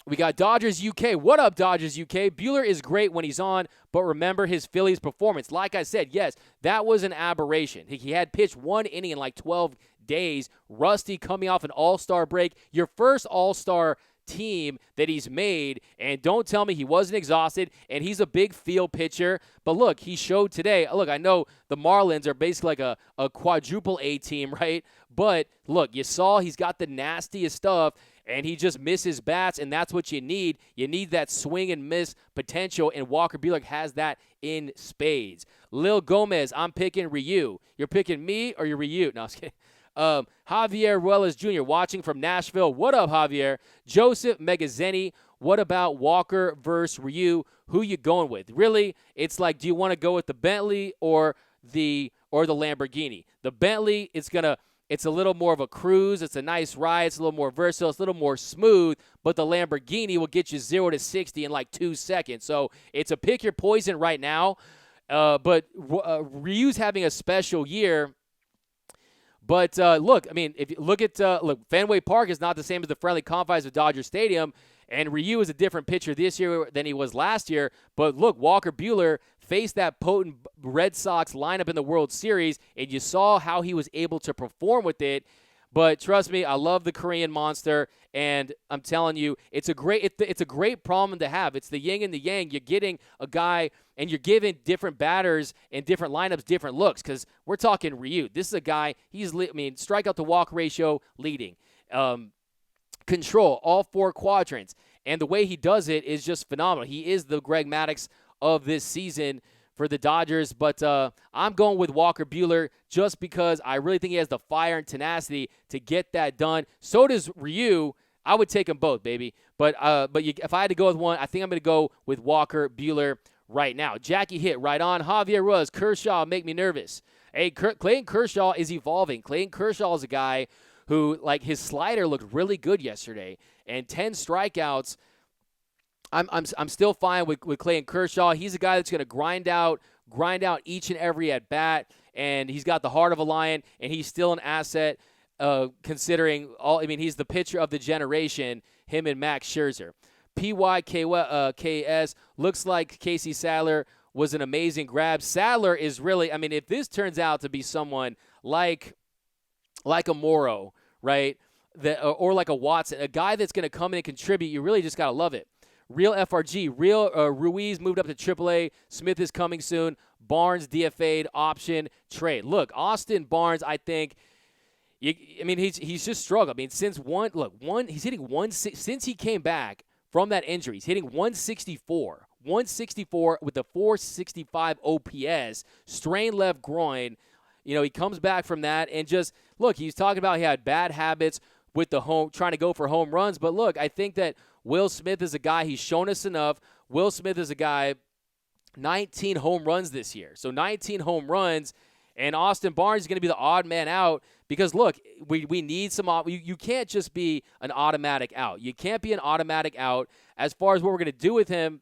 We got Dodgers UK. What up, Dodgers UK? Buehler is great when he's on, but remember his Phillies performance. Like I said, yes, that was an aberration. He had pitched 1 inning in like 12 days. Rusty coming off an all-star break. Your first all-star team that he's made, and don't tell me he wasn't exhausted, and he's a big field pitcher. But look, he showed today. Look, I know the Marlins are basically like a quadruple A team, right? But look, you saw he's got the nastiest stuff. and he just misses bats, and that's what you need. You need that swing and miss potential, and Walker Buehler has that in spades. Lil Gomez, I'm picking Ryu. You're picking me or you're Ryu? No, I was kidding. Javier Ruelas Jr. watching from Nashville. What up, Javier? Joseph Megazeni. What about Walker versus Ryu? Who you going with? Really, it's like, do you want to go with the Bentley or the Lamborghini? The Bentley, it's a little more of a cruise. It's a nice ride. It's a little more versatile. It's a little more smooth. But the Lamborghini will get you 0 to 60 in like 2 seconds. So it's a pick your poison right now. But Ryu's having a special year. But look, I mean, if you look at Fenway Park is not the same as the friendly confines of Dodger Stadium, and Ryu is a different pitcher this year than he was last year. But look, Walker Buehler faced that potent Red Sox lineup in the World Series, and you saw how he was able to perform with it. But trust me, I love the Korean Monster, and I'm telling you, it's a great problem to have. It's the yin and the yang. You're getting a guy, and you're giving different batters and different lineups different looks, because we're talking Ryu. This is a guy, strikeout to walk ratio leading. Control, all 4 quadrants. And the way he does it is just phenomenal. He is the Greg Maddux of this season for the Dodgers. But I'm going with Walker Buehler just because I really think he has the fire and tenacity to get that done. So does Ryu. I would take them both, baby. But if I had to go with one, I think I'm going to go with Walker Buehler right now. Jackie hit right on. Javier Ruiz, Kershaw make me nervous. Hey, Clayton Kershaw is evolving. Clayton Kershaw is a guy who, like, his slider looked really good yesterday, and 10 strikeouts. I'm still fine with Clayton Kershaw. He's a guy that's going to grind out each and every at bat, and he's got the heart of a lion, and he's still an asset. Considering all, I mean, he's the pitcher of the generation. Him and Max Scherzer. PYKS looks like Casey Sadler was an amazing grab. Sadler is really, I mean, if this turns out to be someone like a Morrow, right, or like a Watson, a guy that's going to come in and contribute, you really just got to love it. Real FRG, Ruiz moved up to AAA. Smith is coming soon. Barnes DFA'd, option, trade. Look, Austin Barnes, I think, he's just struggled. I mean, since he's hitting since he came back from that injury, he's hitting 164 with a 465 OPS, strained left groin. He comes back from that, and just look, he's talking about he had bad habits with trying to go for home runs. But look, I think that Will Smith is a guy, he's shown us enough. Will Smith is a guy, 19 home runs this year. So 19 home runs, and Austin Barnes is going to be the odd man out because, look, we need some – you can't just be an automatic out. You can't be an automatic out. As far as what we're going to do with him,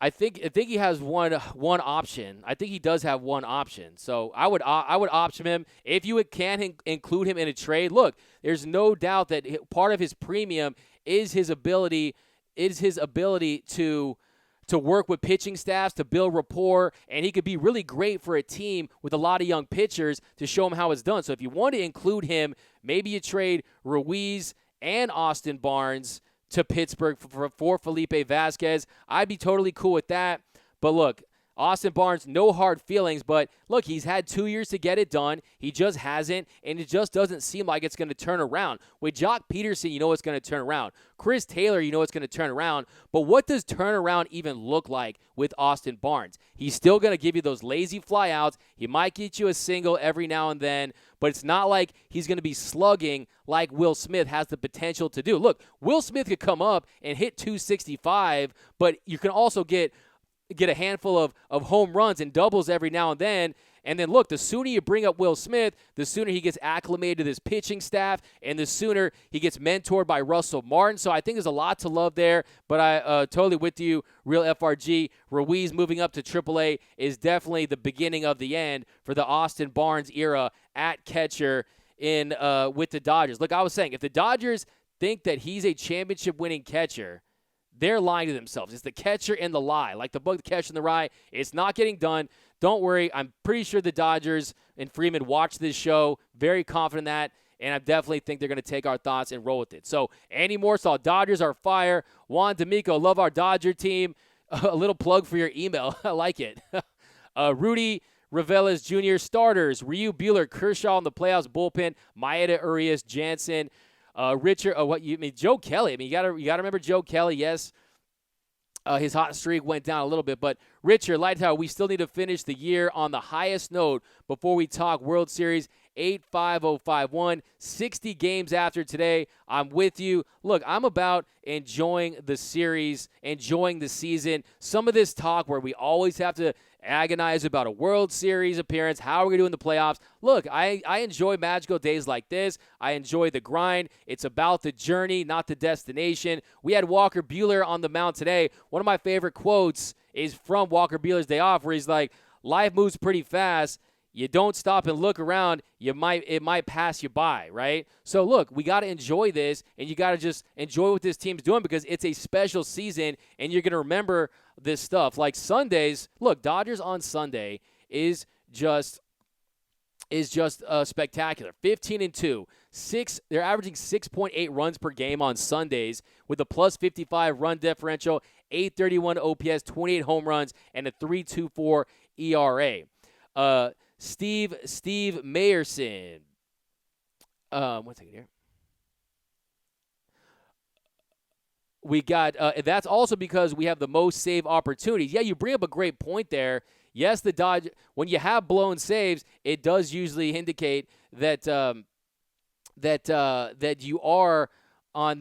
I think he has one option. I think he does have one option. So I would option him if you can include him in a trade. Look, there's no doubt that part of his premium is his ability to work with pitching staffs, to build rapport, and he could be really great for a team with a lot of young pitchers to show him how it's done. So if you want to include him, maybe you trade Ruiz and Austin Barnes to Pittsburgh for Felipe Vasquez. I'd be totally cool with that. But look, Austin Barnes, no hard feelings, but look, he's had 2 years to get it done. He just hasn't, and it just doesn't seem like it's going to turn around. With Jock Peterson, you know it's going to turn around. Chris Taylor, you know it's going to turn around. But what does turnaround even look like with Austin Barnes? He's still going to give you those lazy flyouts. He might get you a single every now and then, but it's not like he's going to be slugging like Will Smith has the potential to do. Look, Will Smith could come up and hit 265, but you can also get a handful of home runs and doubles every now and then. And then, look, the sooner you bring up Will Smith, the sooner he gets acclimated to this pitching staff, and the sooner he gets mentored by Russell Martin. So I think there's a lot to love there, but I totally with you, Real FRG. Ruiz moving up to AAA is definitely the beginning of the end for the Austin Barnes era at catcher with the Dodgers. Look, I was saying, if the Dodgers think that he's a championship-winning catcher, they're lying to themselves. It's the catcher and the lie. Like the book, The Catcher and the Rye. It's not getting done. Don't worry. I'm pretty sure the Dodgers and Freeman watch this show. Very confident in that. And I definitely think they're going to take our thoughts and roll with it. So, Andy Morsall, Dodgers are fire. Juan D'Amico, love our Dodger team. A little plug for your email. I like it. Rudy Ravelas Jr. starters. Ryu Buehler, Kershaw in the playoffs bullpen. Maeda, Urias, Jansen. Richard, what you I mean? Joe Kelly. I mean, you gotta remember Joe Kelly. Yes, his hot streak went down a little bit, but Richard Lighthouse, we still need to finish the year on the highest note before we talk World Series. 85051, 60 games after today. I'm with you. Look, I'm about enjoying the series, enjoying the season. Some of this talk where we always have to agonize about a World Series appearance, how are we going to do in the playoffs? Look, I enjoy magical days like this. I enjoy the grind. It's about the journey, not the destination. We had Walker Buehler on the mound today. One of my favorite quotes is from Walker Buehler's day off, where he's like, life moves pretty fast. You don't stop and look around, it might pass you by, right? So, look, we got to enjoy this, and you got to just enjoy what this team's doing because it's a special season, and you're going to remember this stuff. Like Sundays, look, Dodgers on Sunday is just spectacular. 15-2. They're averaging 6.8 runs per game on Sundays with a plus 55 run differential, 831 OPS, 28 home runs, and a 3.24 ERA. Steve Mayerson. One second here. We got that's also because we have the most save opportunities. Yeah, you bring up a great point there. Yes, the Dodgers, when you have blown saves, it does usually indicate that that you are in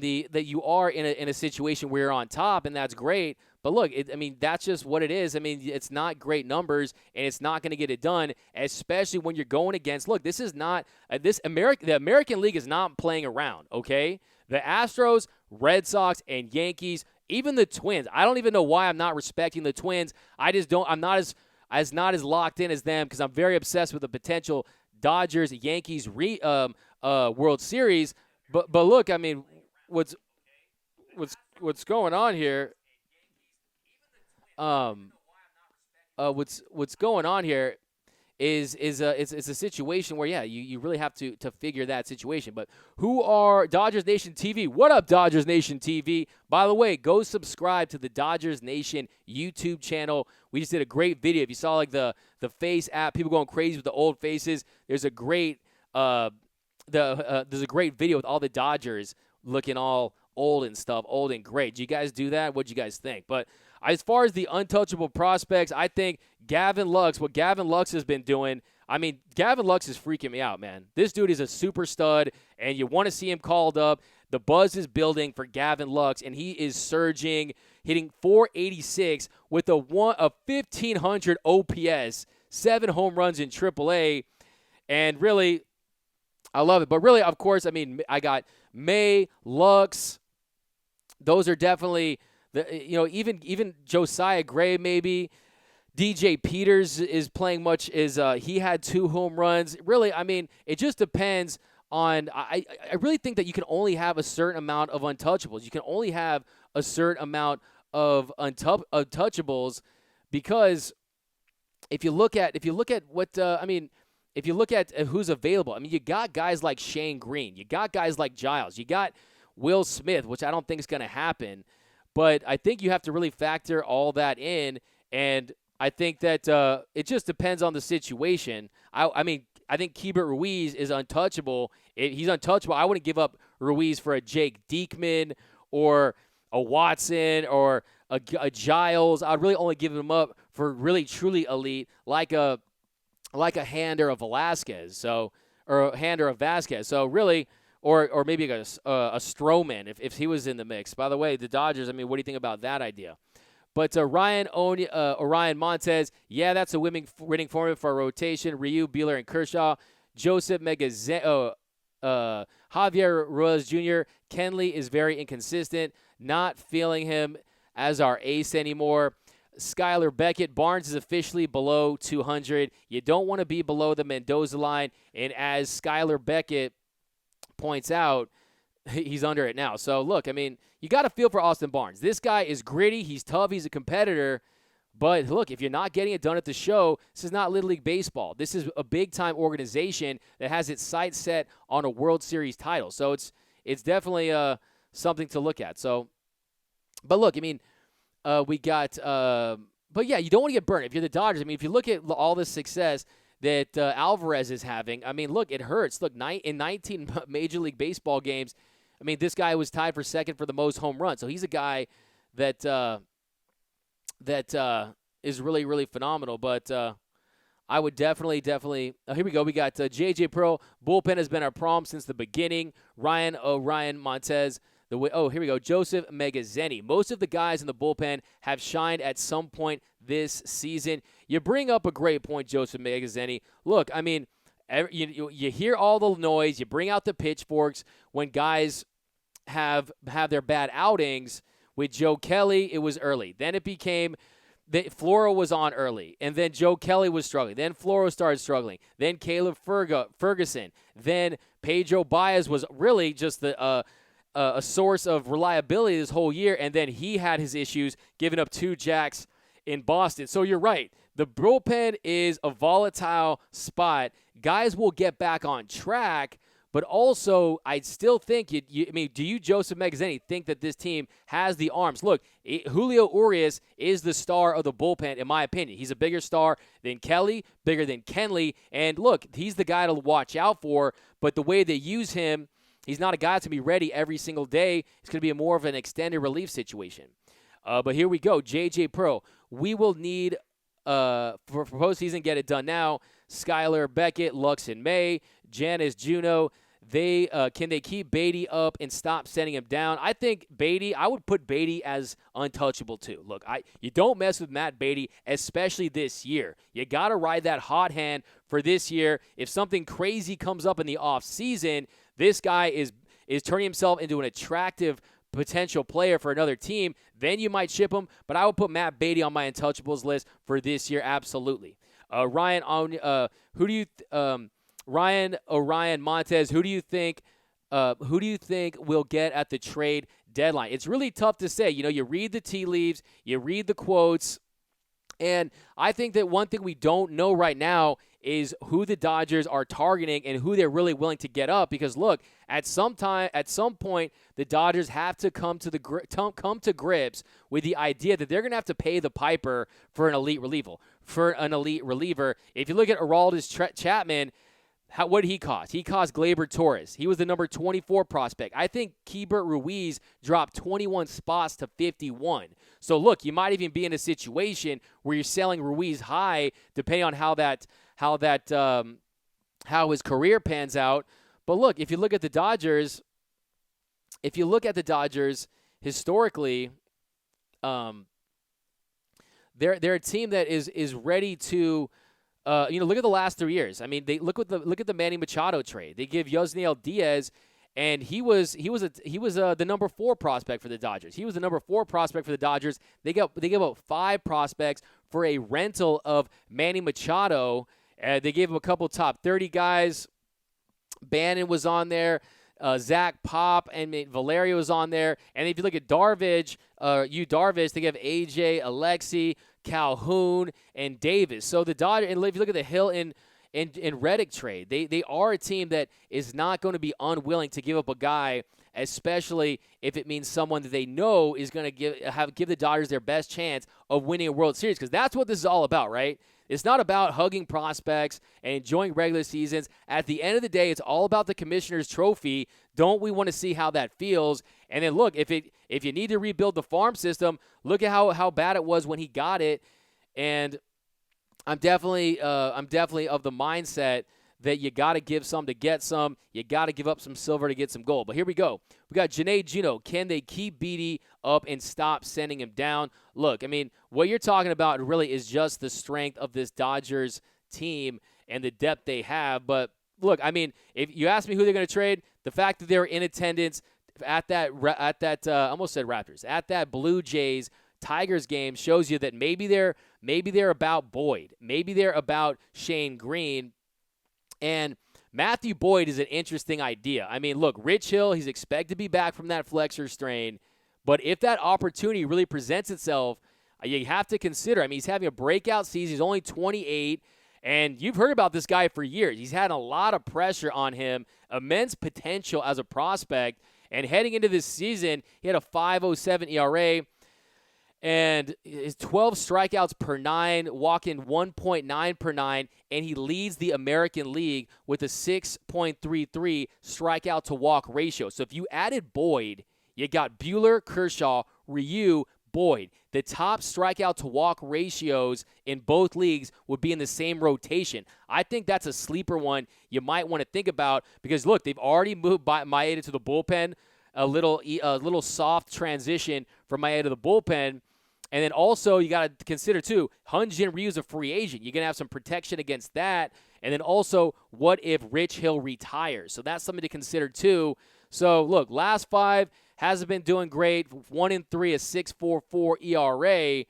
a situation where you're on top, and that's great. But look, that's just what it is. I mean, it's not great numbers, and it's not going to get it done, especially when you're going against. Look, this is not the American League is not playing around. Okay, the Astros, Red Sox, and Yankees, even the Twins. I don't even know why I'm not respecting the Twins. I just don't. I'm not as locked in as them because I'm very obsessed with the potential Dodgers Yankees World Series. But look, I mean, what's going on here? What's going on here is it's a situation where you really have to figure that situation. But who are Dodgers Nation TV? What up, Dodgers Nation TV? By the way, go subscribe to the Dodgers Nation YouTube channel. We just did a great video. If you saw like the face app, people going crazy with the old faces. There's a great there's a great video with all the Dodgers looking all old and stuff, old and great. Do you guys do that? What'd you guys think? But as far as the untouchable prospects, I think what Gavin Lux has been doing, I mean, Gavin Lux is freaking me out, man. This dude is a super stud, and you want to see him called up. The buzz is building for Gavin Lux, and he is surging, hitting .486 with a 1,500 OPS, 7 home runs in AAA, and really, I love it. But really, of course, I mean, I got May, Lux. Those are definitely even Josiah Gray maybe. DJ Peters is playing much as he had 2 home runs. Really, I mean, it just depends on. I really think that you can only have a certain amount of untouchables. You can only have a certain amount of untouchables because if you look at what if you look at who's available, I mean, you got guys like Shane Green, you got guys like Giles, you got Will Smith, which I don't think is going to happen. But I think you have to really factor all that in, and I think that it just depends on the situation. I think Keibert Ruiz is untouchable. He's untouchable. I wouldn't give up Ruiz for a Jake Diekman or a Watson or a Giles. I'd really only give him up for really truly elite, like a Hander of Velasquez, or a Hander of Vasquez. So really. Or maybe a Stroman if he was in the mix. By the way, the Dodgers, I mean, what do you think about that idea? But Orion Montez, yeah, that's a winning formula for a rotation. Ryu, Buehler, and Kershaw. Joseph Javier Ruiz Jr. Kenley is very inconsistent. Not feeling him as our ace anymore. Skylar Beckett, Barnes is officially below 200. You don't want to be below the Mendoza line. And as Skylar Beckett points out, he's under it now. So, look, I mean, you got to feel for Austin Barnes. This guy is gritty. He's tough. He's a competitor. But, look, if you're not getting it done at the show, this is not Little League Baseball. This is a big-time organization that has its sights set on a World Series title. So, it's definitely something to look at. So, but, look, I mean, we got but, yeah, you don't want to get burned. If you're the Dodgers, I mean, if you look at all this success that Alvarez is having, I mean, look, it hurts. Look, in 19 Major League Baseball games, I mean, this guy was tied for second for the most home runs. So he's a guy that is really, really phenomenal. But I would definitely. Here we go. We got J.J. Pearl. Bullpen has been our problem since the beginning. Ryan Montez. Here we go. Joseph Megazzeni. Most of the guys in the bullpen have shined at some point this season. You bring up a great point, Joseph Megazzeni. Look, I mean, you hear all the noise. You bring out the pitchforks when guys have their bad outings. With Joe Kelly, it was early. Then it became Floro was on early, and then Joe Kelly was struggling. Then Floro started struggling. Then Caleb Ferguson. Then Pedro Baez was really just a source of reliability this whole year, and then he had his issues giving up 2 jacks in Boston. So you're right. The bullpen is a volatile spot. Guys will get back on track, but also I still think do you, Joseph Megazzeni, think that this team has the arms? Look, Julio Urias is the star of the bullpen, in my opinion. He's a bigger star than Kelly, bigger than Kenley, and look, he's the guy to watch out for, but the way they use him, he's not a guy that's going to be ready every single day. It's going to be more of an extended relief situation. But here we go. J.J. Pearl. We will need, for postseason, get it done now. Skylar Beckett, Lux in May. Janice Juno. Can they keep Beatty up and stop sending him down? I think I would put Beatty as untouchable too. Look, you don't mess with Matt Beatty, especially this year. You got to ride that hot hand for this year. If something crazy comes up in the offseason, this guy is turning himself into an attractive potential player for another team, then you might ship him. But I would put Matt Beatty on my untouchables list for this year, absolutely. Ryan Orion Montez, who do you think we'll get at the trade deadline? It's really tough to say. You read the tea leaves, you read the quotes, and I think that one thing we don't know right now is who the Dodgers are targeting and who they're really willing to get up. Because look, at some point, the Dodgers have to come to grips with the idea that they're going to have to pay the piper for an elite reliever. If you look at Aroldis Chapman, what did he cost? He cost Gleyber Torres. He was the number 24 prospect. I think Keibert Ruiz dropped 21 spots to 51. So look, you might even be in a situation where you're selling Ruiz high, depending on how his career pans out. But look, if you look at the Dodgers historically, they're a team that is ready to. Look at the last 3 years. I mean, look at the Manny Machado trade. They give Yosniel Diaz, and he was the number 4 prospect for the Dodgers. He was the number 4 prospect for the Dodgers. They gave up 5 prospects for a rental of Manny Machado. They gave him a couple top 30 guys. Bannon was on there. Zach Pop and Valerio was on there. And if you look at Darvish, they give AJ, Alexi, Calhoun, and Davis. So the Dodgers, and if you look at the Hill and Reddick trade, they are a team that is not going to be unwilling to give up a guy, especially if it means someone that they know is going to give the Dodgers their best chance of winning a World Series, because that's what this is all about, right? It's not about hugging prospects and enjoying regular seasons. At the end of the day, it's all about the Commissioner's Trophy. Don't we want to see how that feels? And then look, if you need to rebuild the farm system, look at how bad it was when he got it. And I'm definitely of the mindset that you got to give some to get some. You got to give up some silver to get some gold. But here we go. We got Janae Juno. Can they keep Beatty up and stop sending him down? Look, I mean, what you're talking about really is just the strength of this Dodgers team and the depth they have. But look, I mean, if you ask me who they're going to trade, the fact that they're in attendance at that I almost said Raptors, at that Blue Jays Tigers game shows you that maybe they're about Boyd. Maybe they're about Shane Green. And Matthew Boyd is an interesting idea. I mean, look, Rich Hill, he's expected to be back from that flexor strain. But if that opportunity really presents itself, you have to consider. I mean, he's having a breakout season. He's only 28. And you've heard about this guy for years. He's had a lot of pressure on him, immense potential as a prospect. And heading into this season, he had a 5.07 ERA. and his 12 strikeouts per nine, walking 1.9 per nine, and he leads the American League with a 6.33 strikeout to walk ratio. So if you added Boyd, you got Buehler, Kershaw, Ryu, Boyd. The top strikeout to walk ratios in both leagues would be in the same rotation. I think that's a sleeper one you might want to think about because, look, they've already moved Maeda to the bullpen, a little soft transition from Maeda to the bullpen. And then also you got to consider, too, Hyun-Jin Ryu's a free agent. You're going to have some protection against that. And then also, what if Rich Hill retires? So that's something to consider, too. So, look, last five hasn't been doing great. 1-3, a 6.44 ERA.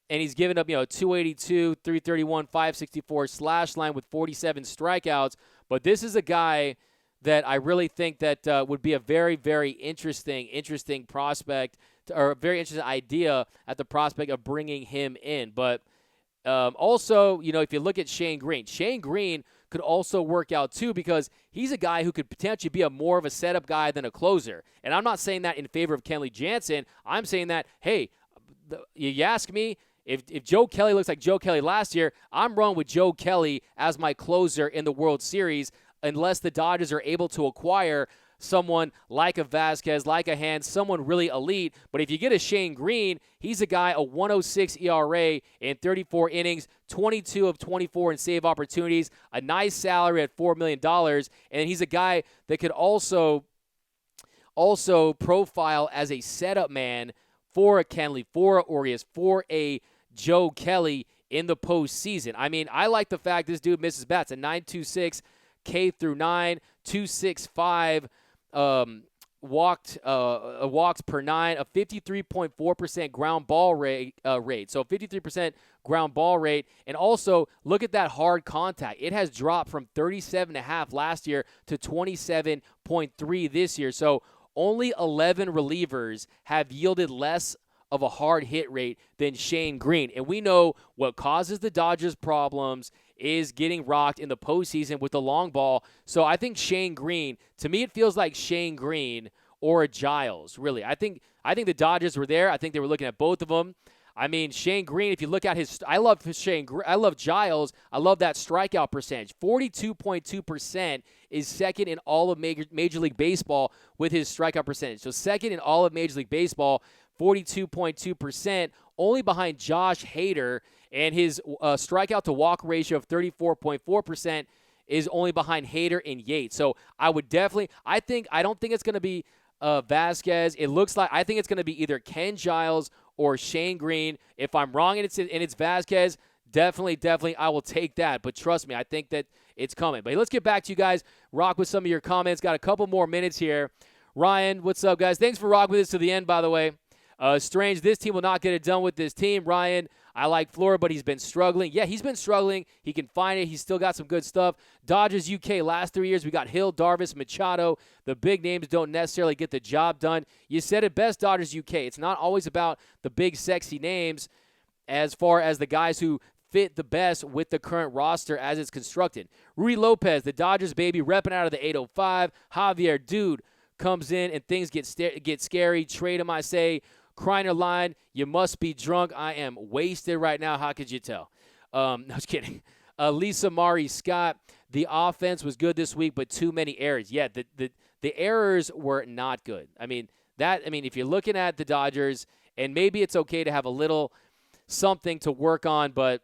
And he's given up, 282, 331, 564 slash line with 47 strikeouts. But this is a guy that I really think that would be a very, very interesting prospect, or a very interesting idea at the prospect of bringing him in. But also, if you look at Shane Green could also work out too because he's a guy who could potentially be more of a setup guy than a closer. And I'm not saying that in favor of Kenley Jansen. I'm saying that, hey, you ask me, if Joe Kelly looks like Joe Kelly last year, I'm wrong with Joe Kelly as my closer in the World Series unless the Dodgers are able to acquire someone like a Vasquez, like a Hand, someone really elite. But if you get a Shane Green, he's a guy, a 1.06 ERA in 34 innings, 22 of 24 in save opportunities, a nice salary at $4 million. And he's a guy that could also profile as a setup man for a Kenley, for a Urias, for a Joe Kelly in the postseason. I mean, I like the fact this dude misses bats, a 9.26 K through 9, 2.65 walks per nine, a 53.4% ground ball rate. So 53% ground ball rate. And also, look at that hard contact. It has dropped from 37.5 last year to 27.3 this year. So only 11 relievers have yielded less of a hard hit rate than Shane Green. And we know what causes the Dodgers problems is getting rocked in the postseason with the long ball. So I think Shane Green, to me it feels like Shane Green or a Giles, really. I think the Dodgers were there. I think they were looking at both of them. I mean, Shane Green, if you look at I love Giles. I love that strikeout percentage. 42.2% is second in all of Major League Baseball with his strikeout percentage. So second in all of Major League Baseball, 42.2%, only behind Josh Hader, and his strikeout to walk ratio of 34.4% is only behind Hader and Yates. So I would definitely, I don't think it's going to be Vasquez. I think it's going to be either Ken Giles or Shane Green. If I'm wrong and it's Vasquez, definitely I will take that. But trust me, I think that it's coming. But let's get back to you guys. Rock with some of your comments. Got a couple more minutes here. Ryan, what's up, guys? Thanks for rocking with us to the end, by the way. Strange, this team will not get it done with this team. Ryan, I like Flora, but he's been struggling. Yeah, he's been struggling. He can find it. He's still got some good stuff. Dodgers UK, last 3 years, we got Hill, Darvish, Machado. The big names don't necessarily get the job done. You said it best, Dodgers UK. It's not always about the big, sexy names as far as the guys who fit the best with the current roster as it's constructed. Rudy Lopez, the Dodgers baby, repping out of the 805. Javier, dude, comes in and things get scary. Trade him, I say. Kreiner line, you must be drunk. I am wasted right now. How could you tell? No, I was kidding. Lisa Mari Scott, the offense was good this week, but too many errors. Yeah, the errors were not good. I mean, if you're looking at the Dodgers, and maybe it's okay to have a little something to work on, but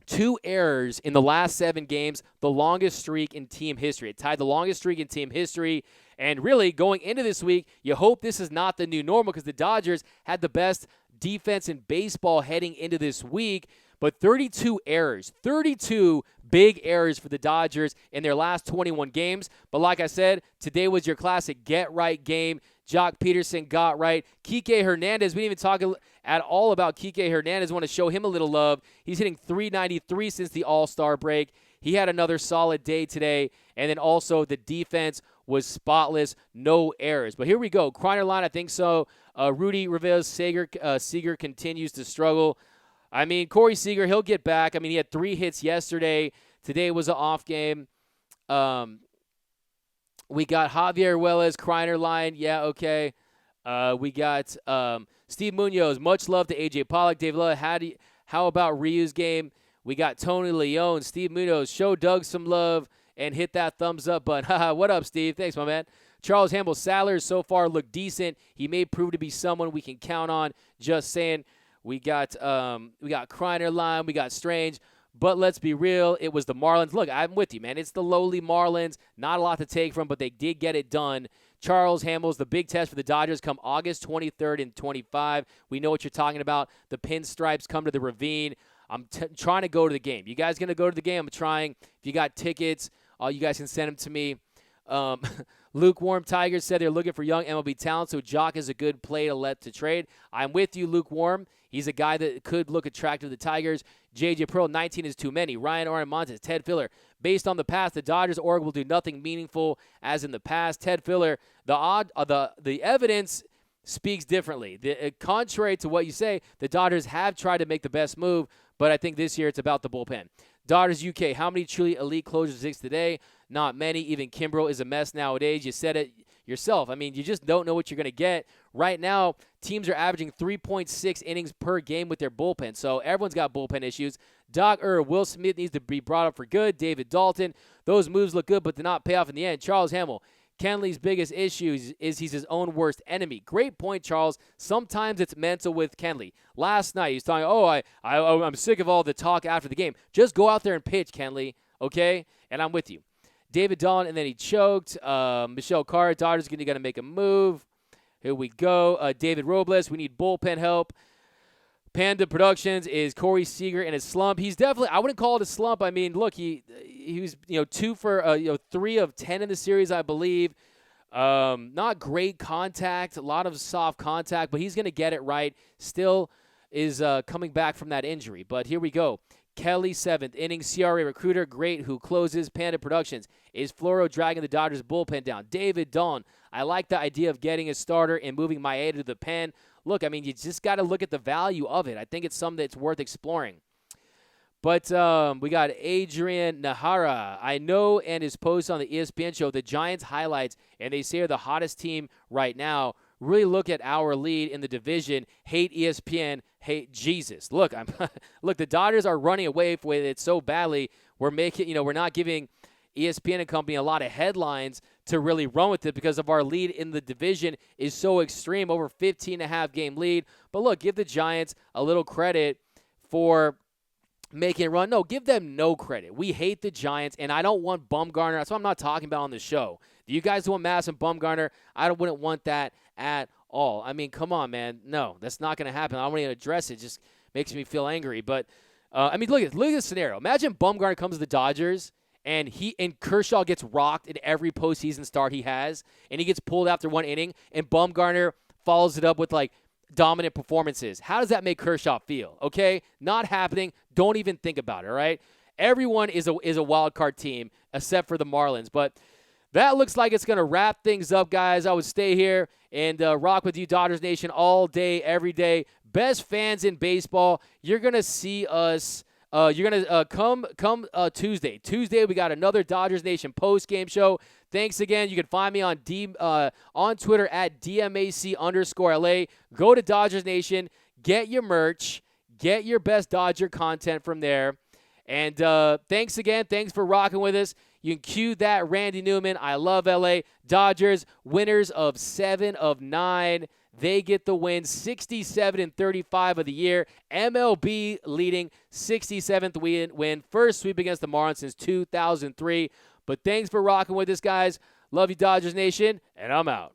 2 errors in the last 7 games, the longest streak in team history. It tied the longest streak in team history. And really, going into this week, you hope this is not the new normal because the Dodgers had the best defense in baseball heading into this week. But 32 errors, 32 big errors for the Dodgers in their last 21 games. But like I said, today was your classic get-right game. Jock Peterson got right. Kike Hernandez, we didn't even talk at all about Kike Hernandez. Want to show him a little love. He's hitting .393 since the All-Star break. He had another solid day today. And then also the defense was spotless, no errors. But here we go. Kreiner line, I think so. Rudy Rivas Seager continues to struggle. I mean, Corey Seager, he'll get back. I mean, he had 3 hits yesterday. Today was an off game. We got Javier Wells, Kreiner line. Yeah, okay. We got Steve Munoz. Much love to AJ Pollock. Dave Love, how about Ryu's game? We got Tony Leone. Steve Munoz, show Doug some love and hit that thumbs up button. What up, Steve? Thanks, my man. Charles Hamble, Salers so far look decent. He may prove to be someone we can count on. Just saying. We got Kreiner line. We got Strange. But let's be real, it was the Marlins. Look, I'm with you, man. It's the lowly Marlins. Not a lot to take from, but they did get it done. Charles Hamels, the big test for the Dodgers come August 23rd and 25. We know what you're talking about. The pinstripes come to the Ravine. I'm trying to go to the game. You guys going to go to the game? I'm trying. If you got tickets, you guys can send them to me. Lukewarm Tigers said they're looking for young MLB talent, so Jock is a good play to let to trade. I'm with you, Lukewarm. He's a guy that could look attractive to the Tigers. J.J. Pearl, 19 is too many. Ryan Aramontes, Ted Filler. Based on the past, the Dodgers org will do nothing meaningful as in the past. Ted Filler, the evidence speaks differently. Contrary to what you say, the Dodgers have tried to make the best move, but I think this year it's about the bullpen. Dodgers UK, how many truly elite closers exist today? Not many. Even Kimbrel is a mess nowadays. You said it yourself. I mean, you just don't know what you're going to get. Right now, teams are averaging 3.6 innings per game with their bullpen, so everyone's got bullpen issues. Doc Will Smith needs to be brought up for good. David Dalton, those moves look good but did not pay off in the end. Charles Hamill, Kenley's biggest issue is he's his own worst enemy. Great point, Charles. Sometimes it's mental with Kenley. Last night, he's talking, I'm sick of all the talk after the game. Just go out there and pitch, Kenley, okay? And I'm with you. David Dolan, and then he choked. Michelle Carr, Dodgers going to make a move. Here we go. David Robles, we need bullpen help. Panda Productions is Corey Seager in his slump. He's definitely, I wouldn't call it a slump. I mean, look, he was 2 for 3 of 10 in the series, I believe. Not great contact, a lot of soft contact, but he's going to get it right. Still is coming back from that injury. But here we go. Kelly, 7th inning, CRA recruiter, great, who closes. Panda Productions. Is Floro dragging the Dodgers bullpen down? David Dawn. I like the idea of getting a starter and moving Maeda to the pen. Look, I mean, you just got to look at the value of it. I think it's something that's worth exploring. But we got Adrian Nahara. I know, and his post on the ESPN show, the Giants highlights, and they say are the hottest team right now. Really look at our lead in the division. Hate ESPN. Hate Jesus. Look, look. The Dodgers are running away with it so badly. We're not giving ESPN and company a lot of headlines to really run with it because of our lead in the division is so extreme, over 15.5 game lead. But look, give the Giants a little credit for making it run. No, give them no credit. We hate the Giants, and I don't want Bumgarner. That's what I'm not talking about on the show. Do you guys want Madison Bumgarner? I wouldn't want that at all. I mean, come on, man. No, that's not going to happen. I don't want to address it. It just makes me feel angry. But, I mean, look at this scenario. Imagine Bumgarner comes to the Dodgers, and Kershaw gets rocked in every postseason start he has, and he gets pulled after 1 inning, and Bumgarner follows it up with, dominant performances. How does that make Kershaw feel? Okay? Not happening. Don't even think about it, all right? Everyone is a wild card team except for the Marlins. But that looks like it's going to wrap things up, guys. I would stay here and rock with you, Dodgers Nation, all day, every day. Best fans in baseball. You're going to see us. You're going to come Tuesday. Tuesday, we got another Dodgers Nation post-game show. Thanks again. You can find me on Twitter at DMAC_LA. Go to Dodgers Nation. Get your merch. Get your best Dodger content from there. And thanks again. Thanks for rocking with us. You can cue that Randy Newman. I love LA. Dodgers, winners of 7 of 9. They get the win, 67-35 of the year. MLB leading 67th win. First sweep against the Marlins since 2003. But thanks for rocking with us, guys. Love you, Dodgers Nation, and I'm out.